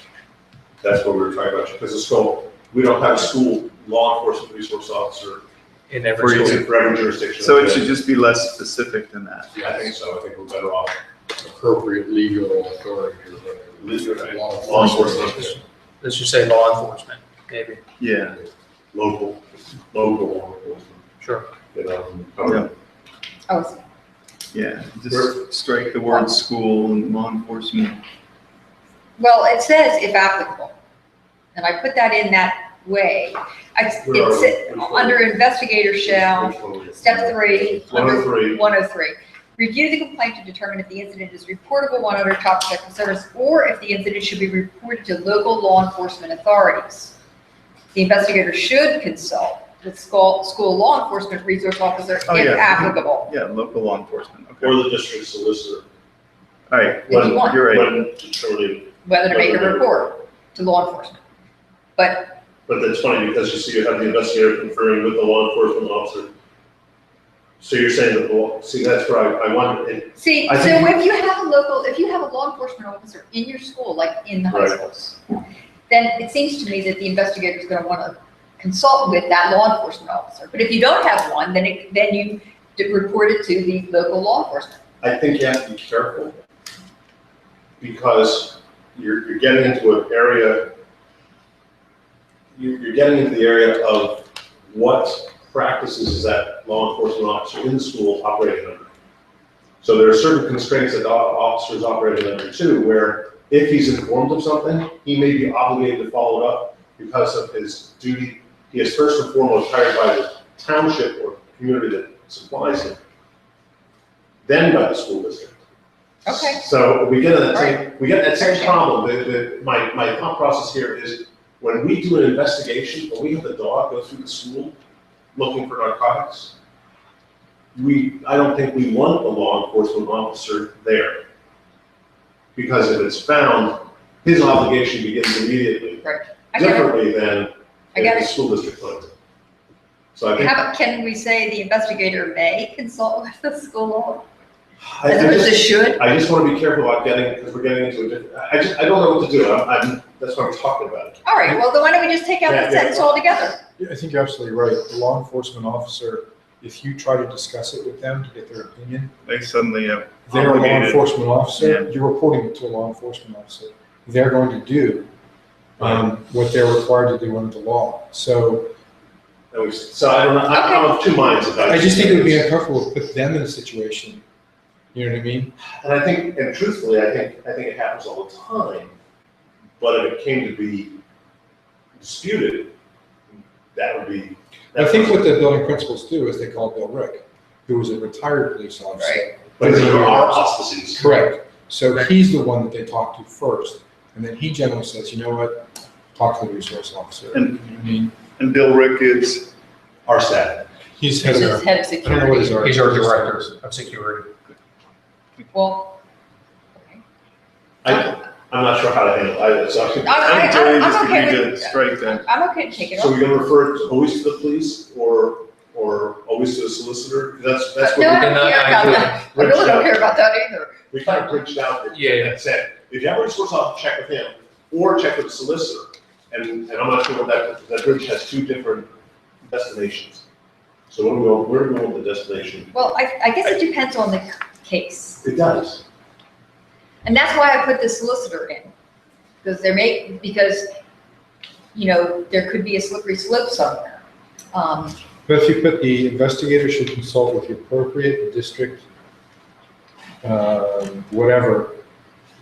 That's what we were talking about, because the school, we don't have a school law enforcement resource officer
in
For
every
each-
school.
for every jurisdiction.
So it should just be less specific than that.
Yeah, I think so, I think we're better off.
appropriate legal authority or whatever.
Legal, right.
Law
Law
enforcement.
enforcement,
Let's just say law enforcement, maybe.
Yeah,
local law enforcement,
Sure.
you know.
Yeah.
Oh, I see.
yeah, just strike the word school and law enforcement.
Well, it says if applicable, and I put that in that way.
Where are we?
It's
Which one?
under investigator shall,
Which one?
step 3, under
103.
103. Review the complaint to determine if the incident is reportable one under child protective service, or if the incident should be reported to local law enforcement authorities. The investigator should consult with school law enforcement resource officer
Oh,
if
yeah.
applicable.
Yeah, local law enforcement, okay.
Or the district solicitor.
All right,
If you want.
you're right.
When determining,
Whether to make a
Whether to-
report to law enforcement. But
but that's funny, because you see, you have the investigator conferring with the law enforcement officer. So you're saying that, well, see, that's where I wonder, it,
see,
I
so
think-
if you have a law enforcement officer in your school, like in the high
Right.
schools, then it seems to me that the investigator is gonna wanna consult with that law enforcement officer. But if you don't have one, then you report it to the local law enforcement.
I think you have to be careful. Because you're getting into an area, you're getting into the area of what practices is that law enforcement officer in the school operating under. So there are certain constraints that officers operating under too, where if he's informed of something, he may be obligated to follow it up because of his duty. He is first and foremost hired by the township or community that supplies him, then by the school district.
Okay.
So we get that same, we get that same
Okay.
problem. My thought process here is when we do an investigation, when we have the dog go through the school looking for narcotics, I don't think we want the law enforcement officer there. Because if it's found, his obligation begins immediately,
I get it.
differently than
I get
if the
it.
school district finds it. So I think,
Can we say the investigator may consult with the school law?
I
As opposed to
just,
should?
I just want to be careful about getting, because we're getting into a different, I don't know what to do. That's why I'm talking about it.
All right, well, then why don't we just take out
Yeah,
the
yeah.
sentence altogether?
Yeah, I think you're absolutely right. The law enforcement officer, if you try to discuss it with them to get their opinion,
They suddenly have
they're a law
obligated.
enforcement officer,
Yeah.
you're reporting it to a law enforcement officer. They're going to do what they're required to do under the law. So
So I don't know, I'm of two minds about it.
I just think it would be uncomfortable to put them in a situation, you know what I mean?
And I think, and truthfully, I think it happens all the time. But if it came to be disputed, that would be.
I think what the building principals do is they call Bill Rick, who was a retired police officer.
Right.
But there are auspices.
Correct. So he's the one that they talk to first, and then he generally says, you know what, talk to the resource officer.
And-
I mean,
And Bill Rick is,
Our staff.
he's
This
head
is
of,
head of
I don't know what his
security.
are.
He's our director of security.
Well, okay.
I'm not sure how to handle it.
I think Joanne just
I'm okay
agreed
with-
to strike that.
I'm okay to take it
So
off.
we're gonna refer it always to the police or always to the solicitor? That's
No,
what
I
we
don't
And
care
I
about
do-
that. I really don't care about that either.
we kind of bridged out there.
Yeah.
And said, if you have a resource officer, check with him, or check with the solicitor. And I'm not sure what that bridge has two different destinations. So where do we go with the destination?
Well, I guess it depends on the case.
It does.
And that's why I put the solicitor in. Because, you know, there could be a slippery slope somewhere.
But if you put the investigator should consult with the appropriate district, whatever,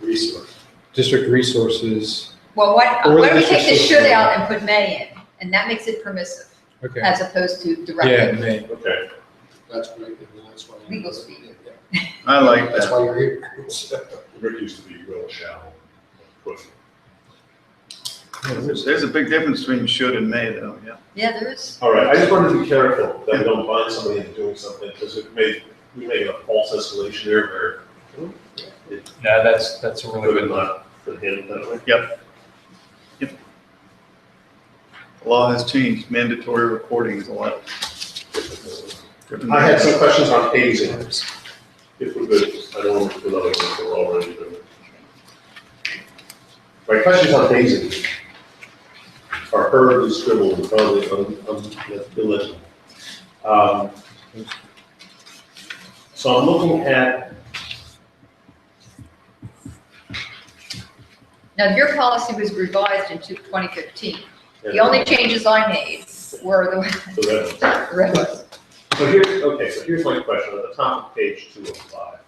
Resource.
district resources,
Well, what
Or
if
the
we take the
district
should
solicitor.
out and put may in? And that makes it permissive
okay.
as opposed to
Yeah,
directive,
may.
Okay.
That's great, and that's why.
legal speak.
I like
That's
that.
why you're here.
Rick used to be real shallow.
There's a big difference between should and may, though, yeah.
Yeah, there is.
All right, I just wanted to be careful that we don't bind somebody into doing something, because we may get a false escalation there where it
No, that's a really
would
good one.
not for him that way.
The law has changed. Mandatory recording is a lot.
I had some questions on hazing, if we're good. I don't want to do another one, we're already doing it. My questions on hazing are hurriedly scribbled and probably illegible. So I'm looking at,
Now, your policy was revised in 2015. The only changes I made were the red ones.
So here's my question, at the top of page 205.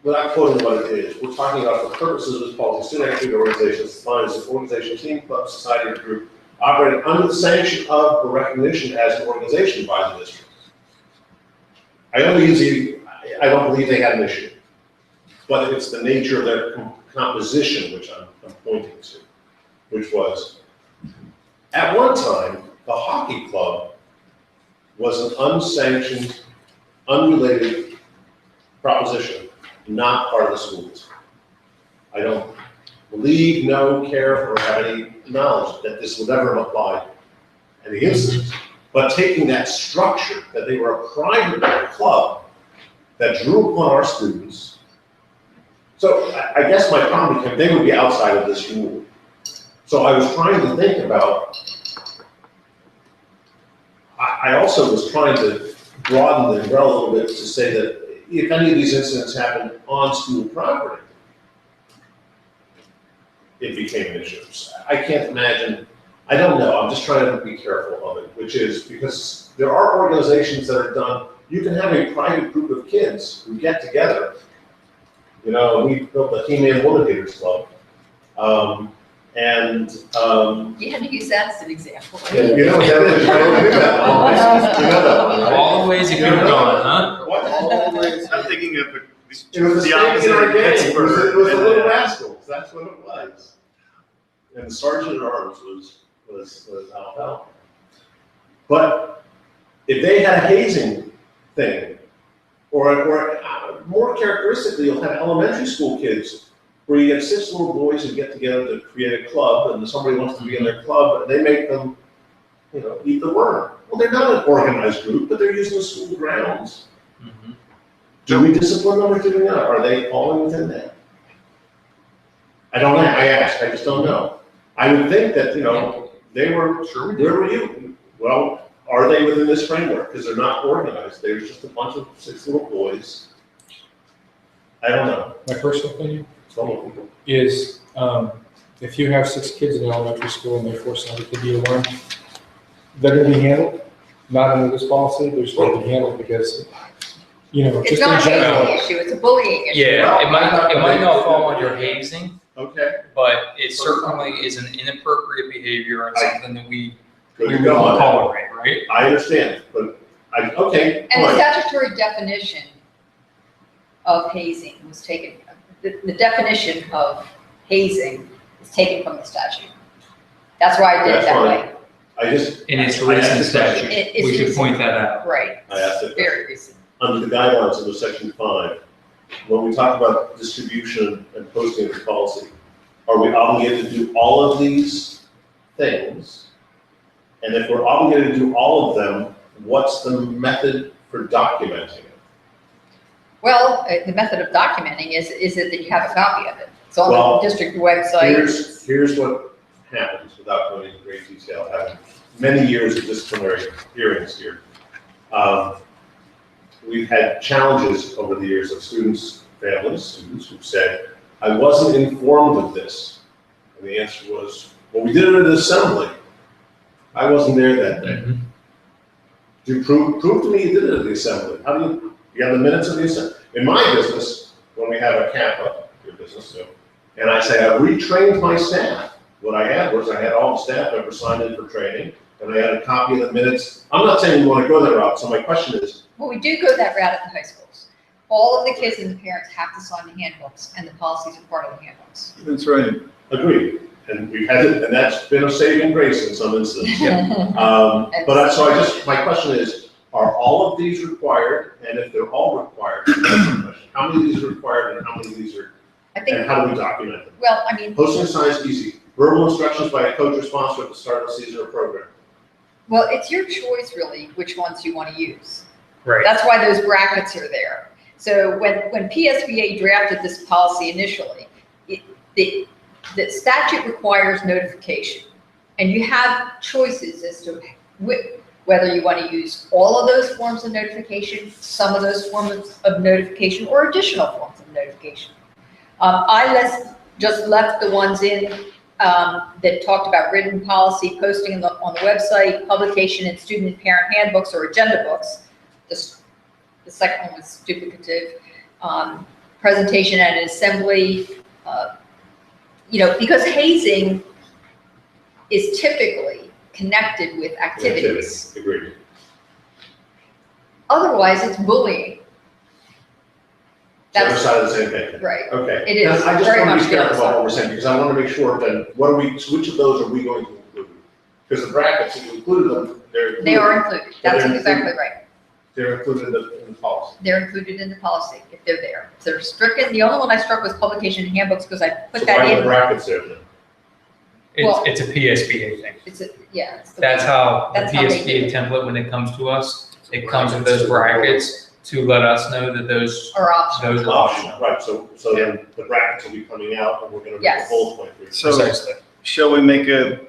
Without quoting what it is, we're talking about the purposes of this policy, student activity organizations defined as an organization, team, club, society, or group operating under the sanction of or recognition as an organization by the district. I don't believe they had an issue, but it's the nature of their composition which I'm pointing to, which was, at one time, the hockey club was an unsanctioned, unrelated proposition, not part of the schools. I don't believe, know, care, or have any knowledge that this would ever apply in the instance. But taking that structure, that they were a private club that drew upon our students. So I guess my problem became, they would be outside of this rule. So I was trying to think about, I also was trying to broaden the umbrella a little bit to say that if any of these incidents happened on school property, it became an issue. I can't imagine, I don't know, I'm just trying to be careful of it, which is because there are organizations that are done, you can have a private group of kids who get together. You know, we built the He-Man Woman Haters Club.
You had to use that as an example.
You know, that was trying to do that. You know that one, right?
All the ways it could have gone, huh?
What?
Always.
I'm thinking of
It was
the
the
opposite
in our
of
gang. It was
Pittsburgh.
the Little Rascals. That's what it was. And the Sergeant at Arms was alfalfa. But if they had a hazing thing, or more characteristically, you'll have elementary school kids where you get 6 little boys who get together to create a club, and somebody wants to be in their club, and they make them, you know, eat the worm. Well, they're not an organized group, but they're using the school grounds. Do we discipline them or do we not? Are they falling within that? I don't know. I asked. I just don't know. I would think that, you know, they were,
Sure.
where were you? Well, are they within this framework? Because they're not organized. They're just a bunch of 6 little boys. I don't know.
My personal opinion
Some of them.
is, if you have 6 kids in elementary school and they force another kid to be a worm, they're gonna be handled, not under this policy, they're just gonna be handled because, you know,
It's
just
not
in
a hazing
general.
issue, it's a bullying issue.
Yeah, it might not fall under hazing,
Okay,
but it certainly is an inappropriate behavior and something that we
good to
would
go
not
on that.
tolerate, right?
I understand, but okay,
And the
fine.
statutory definition of hazing was taken, the definition of hazing is taken from the statute. That's why I did it
That's
that
fine.
way.
I just,
And it's
I asked
recent
the question.
statute.
It- it's
We should
recent.
point that out.
Right,
I asked it.
very recent.
Under the guidelines under section 5, when we talk about distribution and posting of the policy, are we obligated to do all of these things? And if we're obligated to do all of them, what's the method for documenting it?
Well, the method of documenting is it that you have a copy of it. It's on
Well,
the district website.
Here's what happens, without going into great detail, having many years of disciplinary hearings here. We've had challenges over the years of students who've said, I wasn't informed of this. And the answer was, well, we did it at assembly. I wasn't there that day.
Mhm.
You prove to me you did it at the assembly. How do you have the minutes of the assembly? In my business, when we have a CAPA, your business too, and I say, I retrained my staff. What I had was I had all the staff members sign in for training, and I had a copy of the minutes. I'm not saying we want to go that route, so my question is,
Well, we do go that route at the high schools. All of the kids and the parents have to sign the handbooks, and the policies are part of the handbooks.
That's right.
agreed, and we've had it, and that's been a saving grace in some instances. My question is, are all of these required? And if they're all required, how many of these are required and how many of these are,
I think,
and how do we document them?
well, I mean,
Posting signs, easy. Verbal instructions by a coach or sponsor at the start of the season or program.
well, it's your choice really, which ones you want to use.
Right.
That's why those brackets are there. So when PSBA drafted this policy initially, the statute requires notification. And you have choices as to whether you want to use all of those forms of notification, some of those forms of notification, or additional forms of notification. I just left the ones in that talked about written policy, posting on the website, publication in student and parent handbooks or agenda books. The second one was duplicative. Presentation at an assembly, because hazing is typically connected with activities.
Agreed.
Otherwise, it's bullying.
The other
That's
side of the same thing.
right.
Okay.
It is
Now, I just
very
want to
much
be
the other
careful about what we're saying, because I want to make sure that, which of those are we going to include? Because the brackets, if you included them,
They are included. That's
They're
exactly right.
They're included in the policy.
They're included in the policy if they're there. If they're stricken, the only one I struck was publication and handbooks because I put
So
that
why are the
in.
brackets there then?
Well-
It's a PSBA thing.
It's a, yeah. It's the-
That's how the
That's how they do
PSBA
it.
template, when it comes to us, it comes with those brackets to let us know that those
Or optional.
are optional.
Right, so then the brackets will be coming out, and we're gonna make a
Yes.
bullet point for you.
So
Precisely.
shall we make a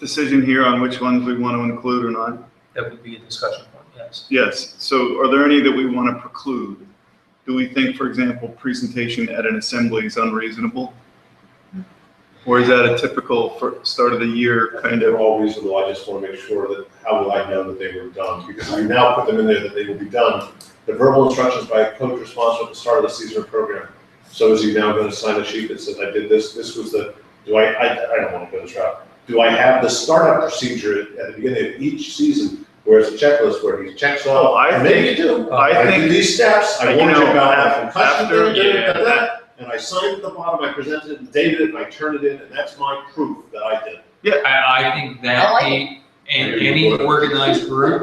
decision here on which ones we want to include or not?
That would be a discussion point, yes.
Yes, so are there any that we want to preclude? Do we think, for example, presentation at an assembly is unreasonable? Or is that a typical for start of the year kind
They're
of?
all reasonable, I just wanna make sure that, how will I know that they were done? Because we now put them in there that they will be done. The verbal instructions by a coach or sponsor at the start of the season or program. So is he now gonna sign a sheet that says, I did this was the, I don't wanna go this route. Do I have the startup procedure at the beginning of each season, where it's a checklist where he checks
Oh,
off?
I
And maybe
think-
you do.
I
do
think-
these steps, I
you
warned you
know,
about
af-
my concussion
after-
thing,
yeah,
and I signed at the bottom, I presented it, and dated it, and I turned it in, and that's my proof that I did.
I think
I
that
like
any organized group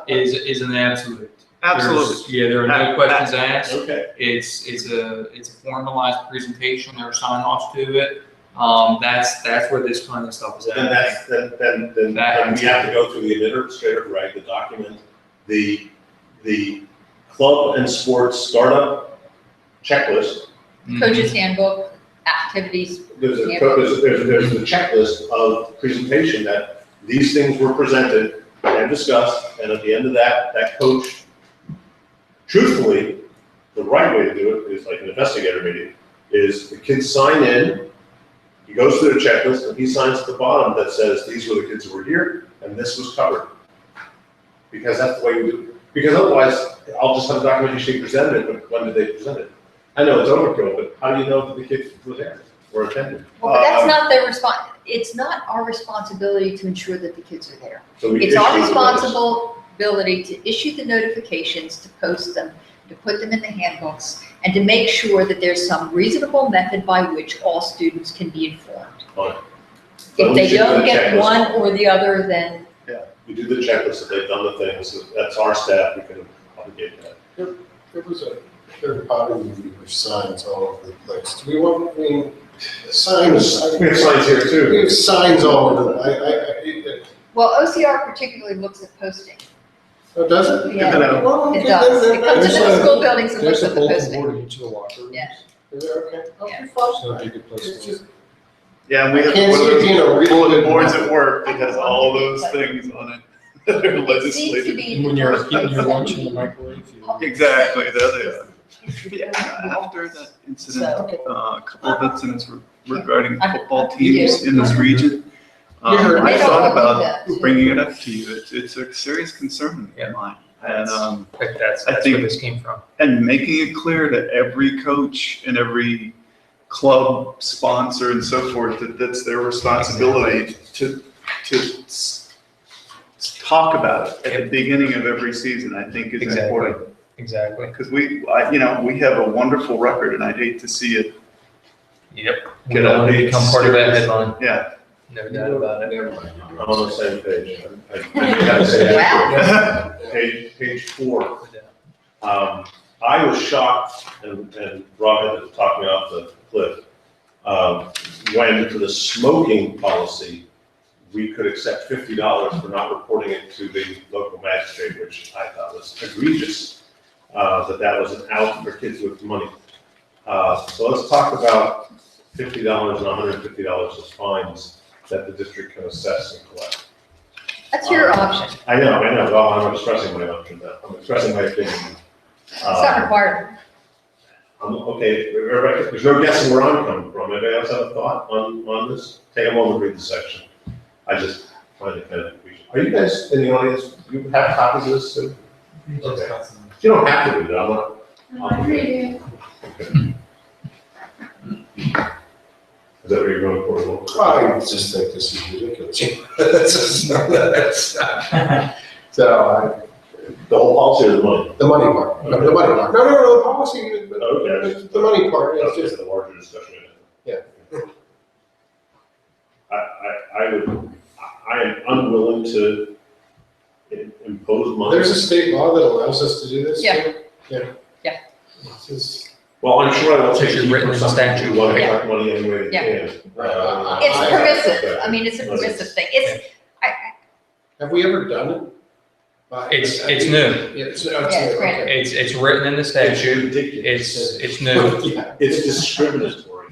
is an absolute.
Absolutely.
Yeah, there are no questions asked.
Okay.
It's a formalized presentation, there are sign-offs to it. That's where this kind of stuff is
Then
at.
that's, then we have to go through the administrative, right, the document, the club and sports startup checklist.
Coach's handbook, activities.
There's the checklist of presentation that these things were presented and discussed, and at the end of that coach, truthfully, the right way to do it is like an investigator meeting, is the kids sign in, he goes through the checklist, and he signs at the bottom that says, these were the kids who were here, and this was covered. Because that's the way we do it. Because otherwise, I'll just have a documentation presented it, but when did they present it? I know it's overkill, but how do you know that the kids were there? or attending.
Well, but that's not their it's not our responsibility to ensure that the kids are there.
So we
It's our
issue the notice.
responsibility to issue the notifications, to post them, to put them in the handbooks, and to make sure that there's some reasonable method by which all students can be informed.
Fine.
If they don't get
Checklist.
one or the other, then
We do the checklist, if they've done the things, that's our staff, we can obligate that.
There was a Harry Potter movie with signs all over the place. Do we want, I mean, signs?
We have signs here
We
too.
have signs all over the,
well, OCR particularly looks at posting.
oh, does it?
Yeah.
Well,
It
okay,
does.
then-
It comes
then-
into the school buildings and
There's
looks
a
at the
bulletin
posting.
board in each of the locker rooms.
Yeah.
Is it okay? Okay,
Yeah.
fine.
So that'd be a good place
It's
to
just-
Yeah, and we
I
have
can't
one of
see it being a
those
really
bulletin
good
boards
method.
at work that has all those things on it. That are
It seems to
legislative.
be.
And when
the
you're
first
eating your
place
lunch
that
in the microwave, you.
Exactly, there they are.
it's the
Yeah,
first
after that incident,
Okay.
a couple of incidents regarding
I-
football
I-
teams in this region.
You heard
I
me.
thought
They don't
about
do that, too.
bringing it up to you. It's a serious concern of mine. And,
Like that's
I
where
think-
this came from.
and making it clear to every coach and every club sponsor and so forth that that's their responsibility to talk about it at the beginning of every season, I think is important.
Exactly.
Because we have a wonderful record and I'd hate to see it,
Yep. We
Get
don't
out
want to
of
become
these
part of that
series.
headline.
yeah.
No doubt about it.
Never mind.
I'm on the same page. I gotta say that. Page 4. I was shocked, and Rob had to talk me off the cliff, when for the smoking policy, we could accept $50 for not reporting it to the local magistrate, which I thought was egregious, that was an out for kids with money. So let's talk about $50 and $150 as fines that the district can assess and collect.
That's your option.
I know, well, I'm expressing my option now, I'm expressing my opinion.
It's not required.
Okay, everybody, there's no guessing where I'm coming from, anybody else have a thought on this? Take a moment to read the section. I just find it kind of, are you guys in the audience, you have copies of this too? Okay. You don't have to read it, I'm not. I'm reading. Is that what you're going for? Will?
I just think this is ridiculous. So,
The whole policy or the money?
the money part, no, the money part. No, the policy,
Okay.
the money part is
That's
just,
just a larger discussion.
Yeah.
I am unwilling to impose money.
there's a state law that allows us to do this.
Yeah.
too? Yeah.
Yeah.
This is.
Well, I'm sure I will take
It's
you
written
for
in the
something
statute.
who want to
Yeah.
collect money any way they
Yeah.
can.
It's
I-
permissive. I mean, it's a permissive thing.
Have we ever done it?
It's new.
It's
Yeah, it's granted.
okay.
It's written in the
It's
statute.
ridiculous.
It's new.
Yeah.
It's discriminatory.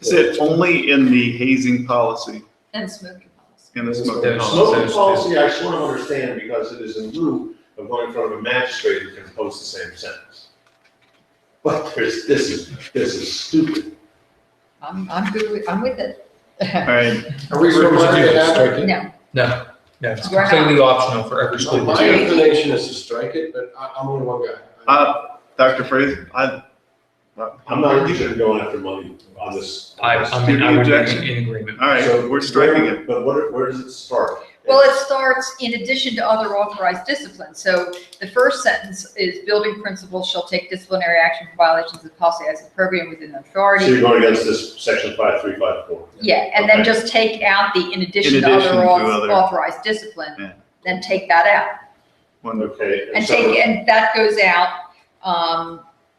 Is it only in the hazing policy,
And smoking policy.
in the
Those
smoking
are-
policy?
Smoking policy, I sort of understand because it is in lieu of going in front of a magistrate who can impose the same sentence. But this is stupid.
I'm good with, I'm with it.
All right,
Are we
So would you
required
do
to
that,
have
strike
it?
it?
No,
No, it's
We're not.
completely optional for every school
My
district.
inclination is to strike it, but I'm only one guy.
Dr. Fraser,
I'm not interested in going after money on this.
I mean, I would be in agreement.
all right,
So
we're striking
where-
it.
But where does it start?
well, it starts in addition to other authorized disciplines. So the first sentence is building principals shall take disciplinary action for violations of policy as appropriate within their
So
authority.
you're going against this section 5354.
Yeah, and then
Okay.
just take out the in addition to
addition
other
to other-
authorized discipline,
Yeah.
then take that out.
Wonderful.
Okay.
And
so
and that goes out,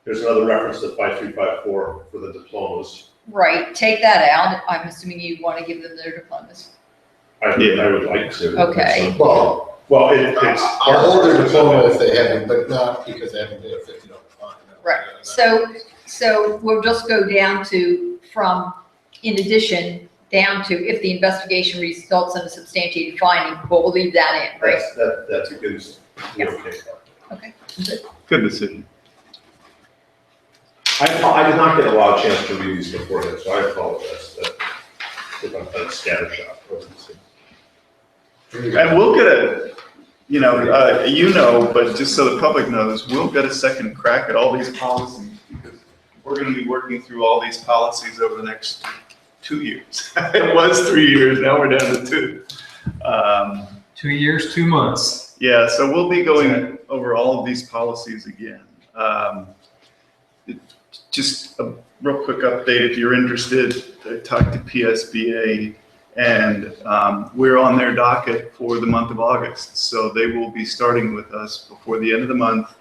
There's another reference to 5354 for the diplomas.
right, take that out. I'm assuming you want to give them their diplomas.
I would like to.
Okay.
Well,
Well, it's.
I'll hold their diploma if they haven't, but not because they haven't paid a $50 fine.
Right, so we'll just go down to, from, in addition, down to if the investigation results in a substantiated finding, we'll leave that in, right?
That's a good,
Yeah.
okay.
Okay.
Good decision.
I did not get a lot of chance to read these beforehand, so I apologize if I'm kind of scattershot.
And we'll get but just so the public knows, we'll get a second crack at all these policies because we're going to be working through all these policies over the next 2 years. It was 3 years, now we're down to 2.
2 years, 2 months.
Yeah, so we'll be going over all of these policies again. Just a real quick update, if you're interested, I talked to PSBA, and we're on their docket for the month of August. So they will be starting with us before the end of the month.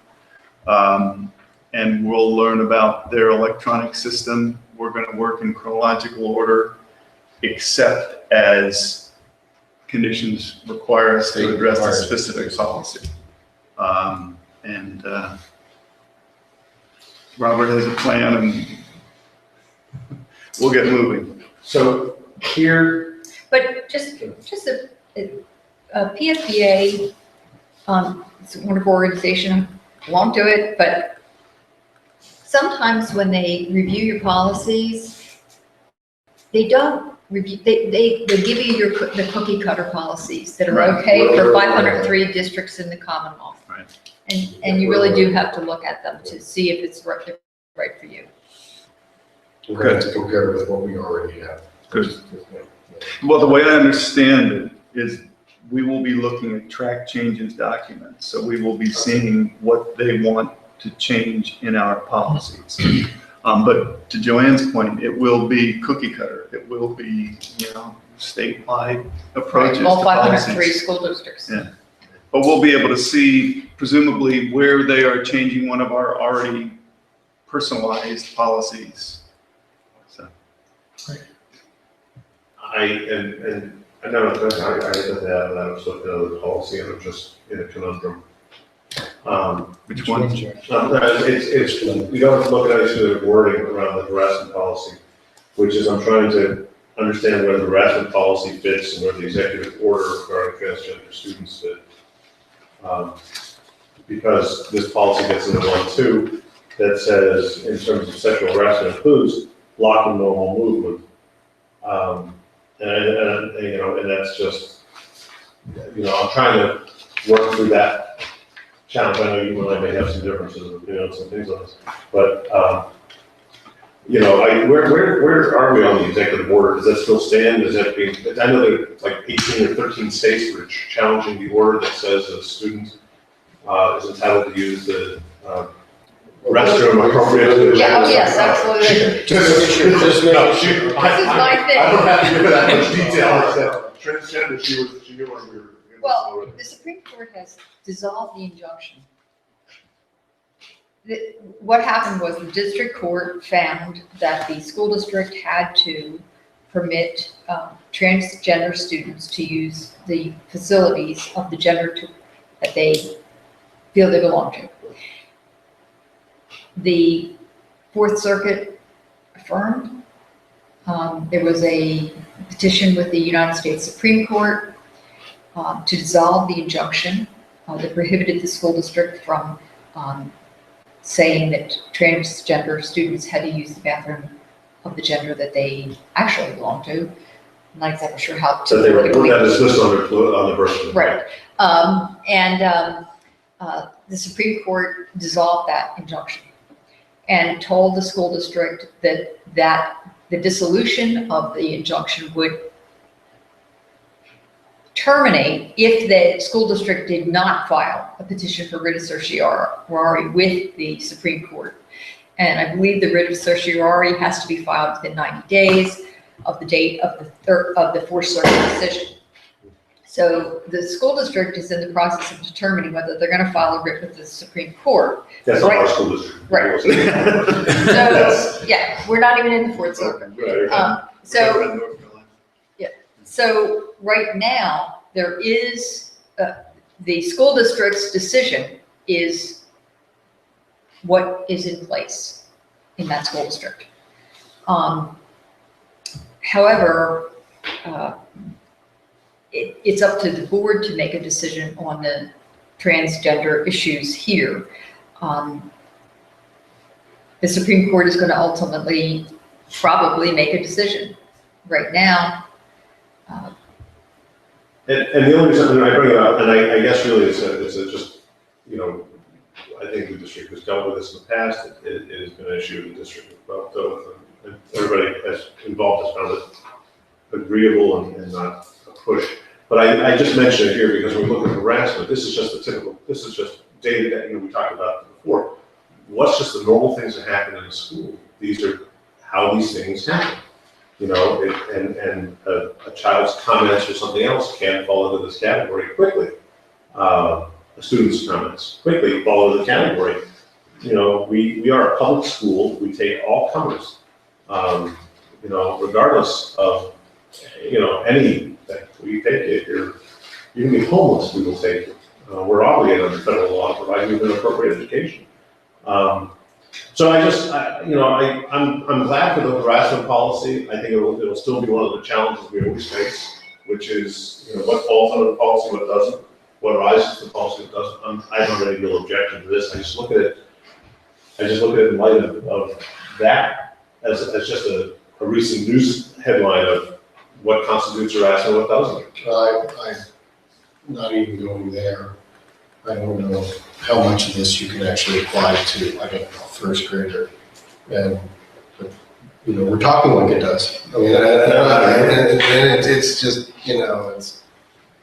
And we'll learn about their electronic system. We're going to work in chronological order, except as conditions require us to address a specific policy. And Robert has a plan, and we'll get moving.
So here,
But just a PSBA, it's a wonderful organization, I belong to it, but sometimes when they review your policies, they don't review, they give you the cookie cutter policies that are
Right.
okay for 503 districts in the Commonwealth.
Right.
And you really do have to look at them to see if it's right for you.
We're going to have to compare with what we already have.
Good. Well, the way I understand it is we will be looking at track changes documents. So we will be seeing what they want to change in our policies. But to Joanne's point, it will be cookie cutter. It will be, statewide approaches to
All 503
policies.
school districts.
Yeah. But we'll be able to see presumably where they are changing one of our already personalized policies. So.
I know, I hate to add that, I'm still feeling the policy, and I'm just in a conundrum.
Which one?
It's, we don't look at the wording around the harassment policy, which is I'm trying to understand where the harassment policy fits and where the executive order regarding transgender students fit. Because this policy gets into one too, that says in terms of sexual harassment includes lock and normal movement. And that's just, I'm trying to work through that challenge. I know you and I may have some differences of opinions and things on this, but, where are we on the executive order? Does that still stand? Does that be, I know there's like 18 or 13 states that are challenging the order that says a student is entitled to use the restroom appropriately.
Yeah, oh yes, absolutely.
Just make sure.
This is my thing.
I don't have to give her that much detail, except transgender, she knew what we were.
Well, the Supreme Court has dissolved the injunction. What happened was the district court found that the school district had to permit transgender students to use the facilities of the gender that they feel they belong to. The Fourth Circuit affirmed. There was a petition with the United States Supreme Court to dissolve the injunction that prohibited the school district from saying that transgender students had to use the bathroom of the gender that they actually belong to. I'm not exactly sure how to.
So they were that dismissed on the birth certificate.
Right. The Supreme Court dissolved that injunction and told the school district that the dissolution of the injunction would terminate if the school district did not file a petition for writ of certiorari with the Supreme Court. And I believe the writ of certiorari has to be filed within 90 days of the date of the Fourth Circuit decision. So the school district is in the process of determining whether they're going to file a writ with the Supreme Court.
That's not our school district.
Right. So, yeah, we're not even in the Fourth Circuit. So right now, there is, the school district's decision is what is in place in that school district. However, it's up to the board to make a decision on the transgender issues here. The Supreme Court is going to ultimately probably make a decision. Right now,
and the only reason I bring it up, and I guess really it's just, I think the district has dealt with this in the past. It has been an issue the district has dealt with, and everybody has involved has found it agreeable and not a push. But I just mentioned it here because when we look at harassment, this is just data that, we talked about before. What's just the normal things that happen in a school? These are how these things happen. And a child's comments or something else can fall into this category quickly. A student's comments quickly fall into the category. We are a public school. We take all comers. Regardless of, anything. We take it. You can be homeless, we will take it. We're obligated under federal law to provide you with an appropriate education. So I'm glad for the harassment policy. I think it'll still be one of the challenges we always face, which is, what falls under the policy, what doesn't, what arises to the policy, what doesn't. I don't have any real objection to this. I just look at it in light of that as just a recent news headline of what constitutes harassment, what doesn't.
I'm not even going there. I don't know how much of this you can actually apply to like a first grader. And, we're talking like it does. I mean, and it's just, it's.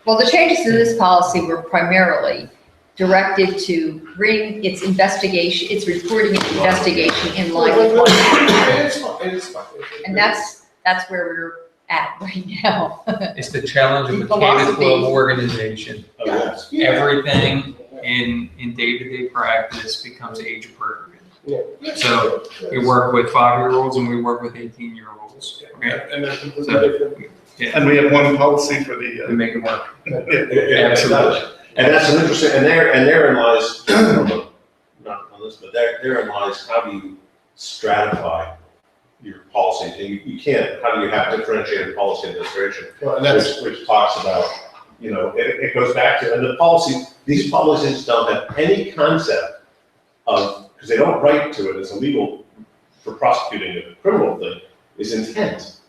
Well, the changes to this policy were primarily directed to bring its investigation, its reporting and investigation in line with what
It's fine.
And that's where we're at right now.
It's the challenge of a
Philosophy.
K-12 organization.
Oh, yes.
Everything in day-to-day practice becomes age appropriate. So we work with 5-year-olds and we work with 18-year-olds. Okay?
And they're completely
So-
different.
And we have one policy for the,
We make it work.
Absolutely. And that's an interesting, and therein lies, not on this, but therein lies, how do you stratify your policy? You can't, how do you have differentiated policy administration?
Well, and that's,
Which talks about, it goes back to, and the policy, these policies don't have any concept of, because they don't write to it, it's illegal for prosecuting a criminal thing, is intent.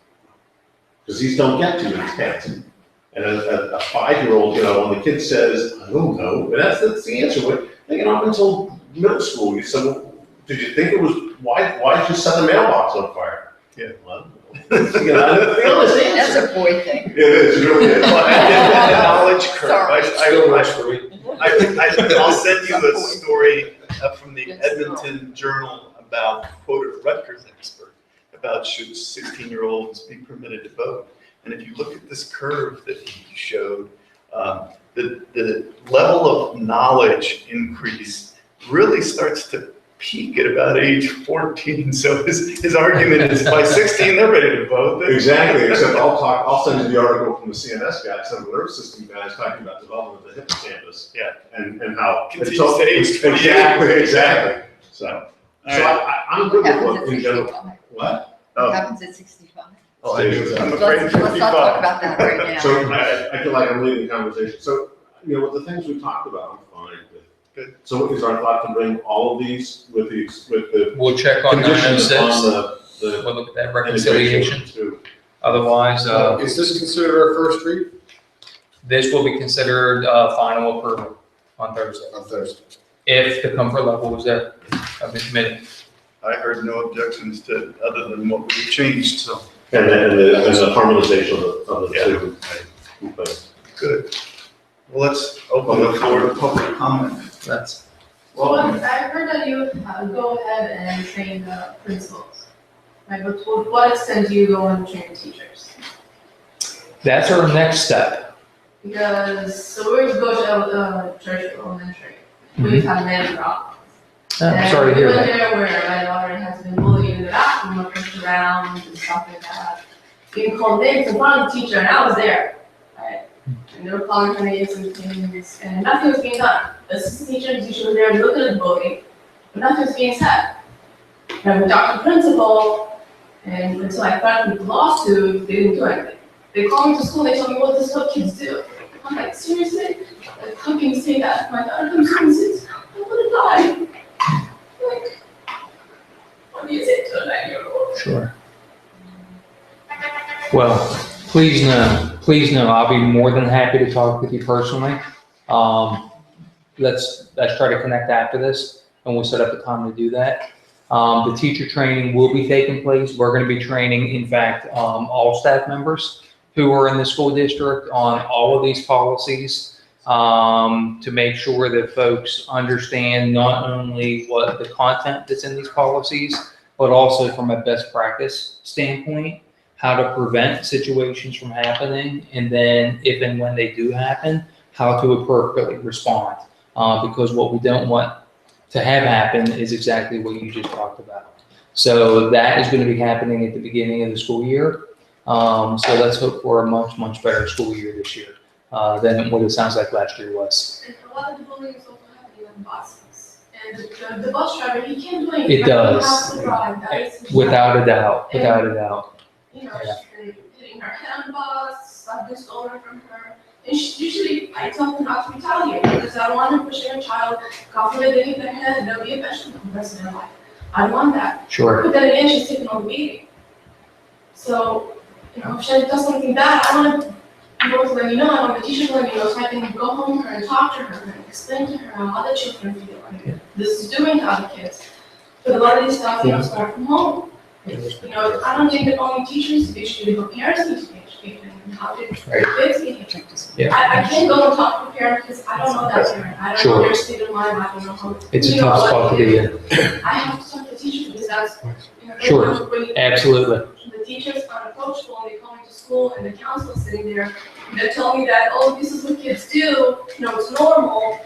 Because these don't get to intent. And a 5-year-old, when the kid says, I don't know, but that's the answer. They get up until middle school. You said, well, did you think it was, why did you set the mailbox on fire?
Yeah.
Well, the honest
That's
answer.
a boy thing.
It is, it really is.
the knowledge curve.
Sorry.
still works for me.
I'll send you a story from the Edmonton Journal about, quoted Rutgers expert, about should 16-year-olds be permitted to vote. And if you look at this curve that he showed, the level of knowledge increase really starts to peak at about age 14. So his argument is by 16, they're ready to vote.
Exactly, except I'll send you the article from the CNS guy, Central Nervous System guys, talking about development of the hippocampus.
Yeah.
And how.
Continues to age 28.
Exactly. So I'm good
What
with
happens
what,
at
in general.
65?
What?
What happens at 65?
Oh, I knew that. I'm afraid of
Let's not talk
55.
about that right now.
So I feel like I'm leading the conversation. So, with the things we talked about, I'm fine with.
Good.
So is our thought to bring all of these with the
We'll check on
conditions
906.
on the
We'll look at that reconciliation.
integration too?
Otherwise,
Is this considered our first read
this will be considered final approval on Thursday.
on Thursday?
If the comfort level is there of the committee.
I heard no objections to, other than what we've changed, so
And the harmonization of the
Yeah.
two. things.
good. Well, let's open the floor to public comment.
That's,
Well, I heard that you go ahead and train the principals. Right, but to what extent do you go and train teachers?
that's our next step.
Because, so we go to Churchill Elementary, we have many problems.
I'm sorry to hear
And we
that.
went there where my daughter has been bullied in the bathroom, or pushed around and stuff like that. Being called names in front of the teacher, and I was there, right? And they were calling her names and things, and nothing was being done. The assistant teacher was there looking at the bully, but nothing was being said. And I went to the principal, and until I filed the lawsuit, they didn't do anything. They called me to school, they told me, well, this is what kids do. I'm like, seriously? Like, how can you say that? My daughter comes home and says, I want to die. Like, what do you say to a 9-year-old?
Sure. Well, please know, I'll be more than happy to talk with you personally. let's try to connect after this, and we'll set up a time to do that. The teacher training will be taking place. We're going to be training, in fact, all staff members who are in the school district on all of these policies, to make sure that folks understand not only what the content that's in these policies, but also from a best practice standpoint, how to prevent situations from happening, and then if and when they do happen, how to appropriately respond. Because what we don't want to have happen is exactly what you just talked about. So that is going to be happening at the beginning of the school year. So let's hope for a much, much better school year this year than what it sounds like last year was.
And a lot of the bullying is also happening on buses. And the bus driver, he can't do anything.
It does.
He has to drive. That is his
Without a doubt, without a doubt.
You know,
Yeah.
she's hitting her head on the bus, stuff been stolen from her. And usually I tell her not to retaliate because I don't want her pushing a child, God forbid they hit their head, they'll be a vegetable for the rest of their life. I don't want that.
Sure.
But then again, she's taking on the beating. So, you know, if she does something bad, I want people to let me know, I want the teacher to let me know, so I can go home to her and talk to her and explain to her how other children feel. And this is doing to other kids. But a lot of these stuff, you know, start from home. You know, I don't think that only teachers need to be educated, but parents need to be educated on how to kids behave.
Yeah.
I can't go and talk to a parent because I don't know that parent. I don't know
Sure.
their state of mind, I don't know how.
It's a
you know,
tough
what
spot to
they
be
do.
in.
I have to talk to the teacher because that's, you know.
Sure.
when
Absolutely.
the teachers are unapproachable and they come into school and the counselor's sitting there, and they're telling me that, oh, this is what kids do, you know, it's normal.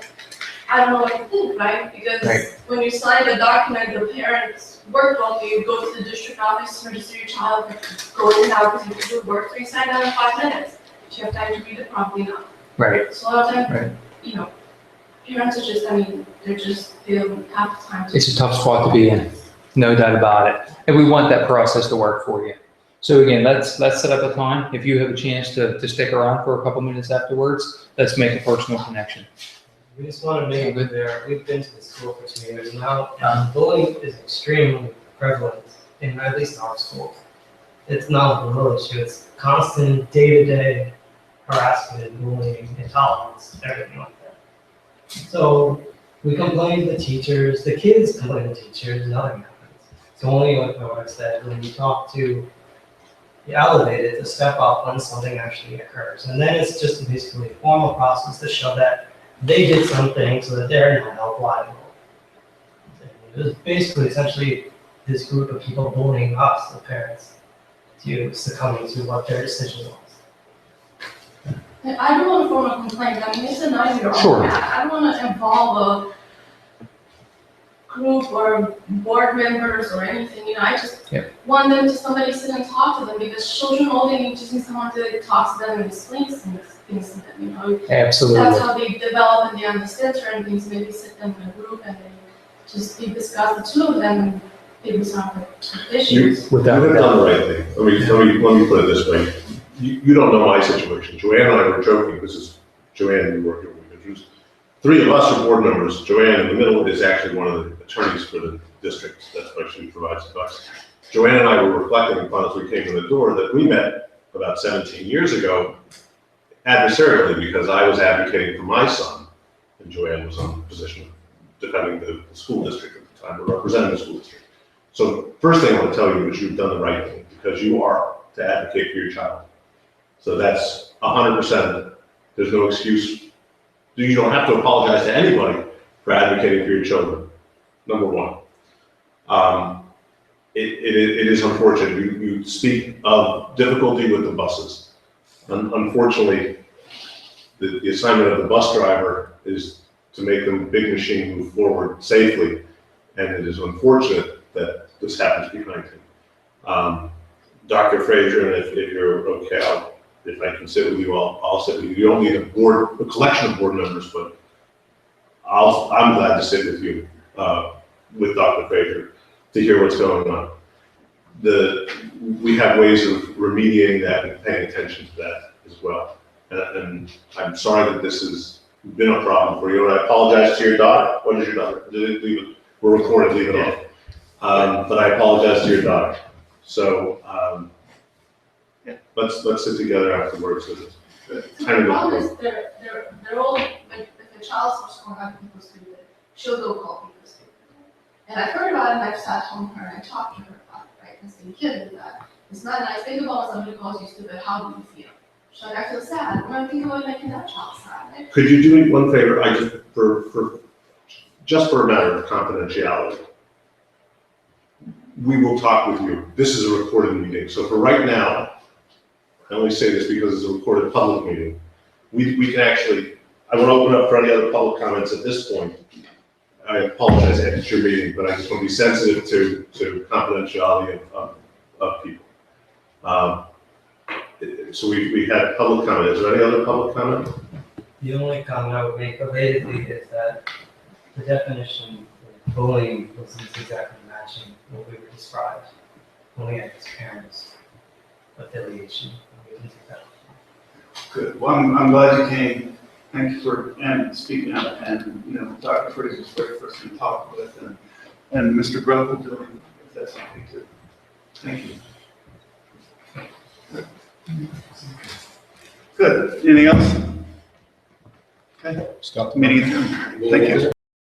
I don't know what to think, right? Because
Right.
when you sign a document, the parents work well, you go to the district office, register your child, go in and out because you can do work, so you sign that in 5 minutes. But you have time to read it properly now.
Right.
So a lot of
Right.
times, you know, parents are just, I mean, they don't have the time to.
It's a tough spot to be in. No doubt about it. And we want that process to work for you. So again, let's set up a time. If you have a chance to stick around for a couple minutes afterwards, let's make a personal connection.
We just want to make it clear, we've been to the school for 2 years now, and bullying is extremely prevalent in at least our schools. It's not a little issue, it's constant day-to-day harassment, bullying, intolerance, everything like that. So we complain to the teachers, the kids complain to teachers, nothing happens. It's only like I said, when you talk to the elevated to step up when something actually occurs. And then it's just basically a formal process to show that they did something so that they're not held liable. It was basically essentially this group of people bullying us, the parents, to succumbing to what their decision was.
I don't want to form a complaint, I mean, it's a 9-year-old.
Sure.
I don't want to involve a group or board members or anything, you know, I just
Yep.
want them to, somebody sit and talk to them, because children all they need just need someone to talk to them and explain things to them, you know. That's
Absolutely.
how they develop and they understand certain things, maybe sit them in a group and they just discuss the two of them and figure out the issues.
Without
You've
a
done
doubt.
the right thing. Let me put it this way. You don't know my situation. Joanne and I were joking, this is Joanne you work here with. 3 of us are board members. Joanne in the middle is actually one of the attorneys for the district. That's why she provides advice. Joanne and I were reflecting upon as we came in the door that we met about 17 years ago adversarially because I was advocating for my son and Joanne was on the position of defending the school district at the time, or representing the school district. So first thing I want to tell you is you've done the right thing because you are to advocate for your child. So that's 100%. There's no excuse. You don't have to apologize to anybody for advocating for your children, number one. It is unfortunate. You speak of difficulty with the buses. Unfortunately, the assignment of the bus driver is to make the big machine move forward safely. And it is unfortunate that this happens behind him. Dr. Frazier, and if you're okay, if I can sit with you, I'll sit with you. You don't need a collection of board members, but I'm glad to sit with you, with Dr. Frazier, to hear what's going on. We have ways of remediating that and paying attention to that as well. And I'm sorry that this has been a problem for you, and I apologize to your daughter. What is your daughter? Leave it. We're recorded, leave it off. But I apologize to your daughter. So, let's sit together afterwards.
The problem is they're all, like, if a child starts going out people stupid, she'll go call people stupid. And I've heard about it, and I've sat home with her and I talked to her about it, right? And saying, kid, that it's not nice. Think about when somebody calls you stupid, how do you feel? She's like, I feel sad. When I think about making that child sad, right?
Could you do me one favor, just for a matter of confidentiality? We will talk with you. This is a recorded meeting, so for right now, I only say this because it's a recorded public meeting. We can actually, I won't open up for any other public comments at this point. I apologize, it's your meeting, but I just want to be sensitive to confidentiality of people. So we had public comment. Is there any other public comment?
The only comment I would make relatedly is that the definition of bullying wasn't exactly matching what we were described. Bullying against parents, affiliation, we can do that.
Good. Well, I'm glad you came. Thank you for speaking out, and Dr. Fritz was the first person to talk with, and Mr. Grubb will do it if that's something too. Thank you. Good. Anything else? Okay.
Stop the
Meeting adjourned. Thank you.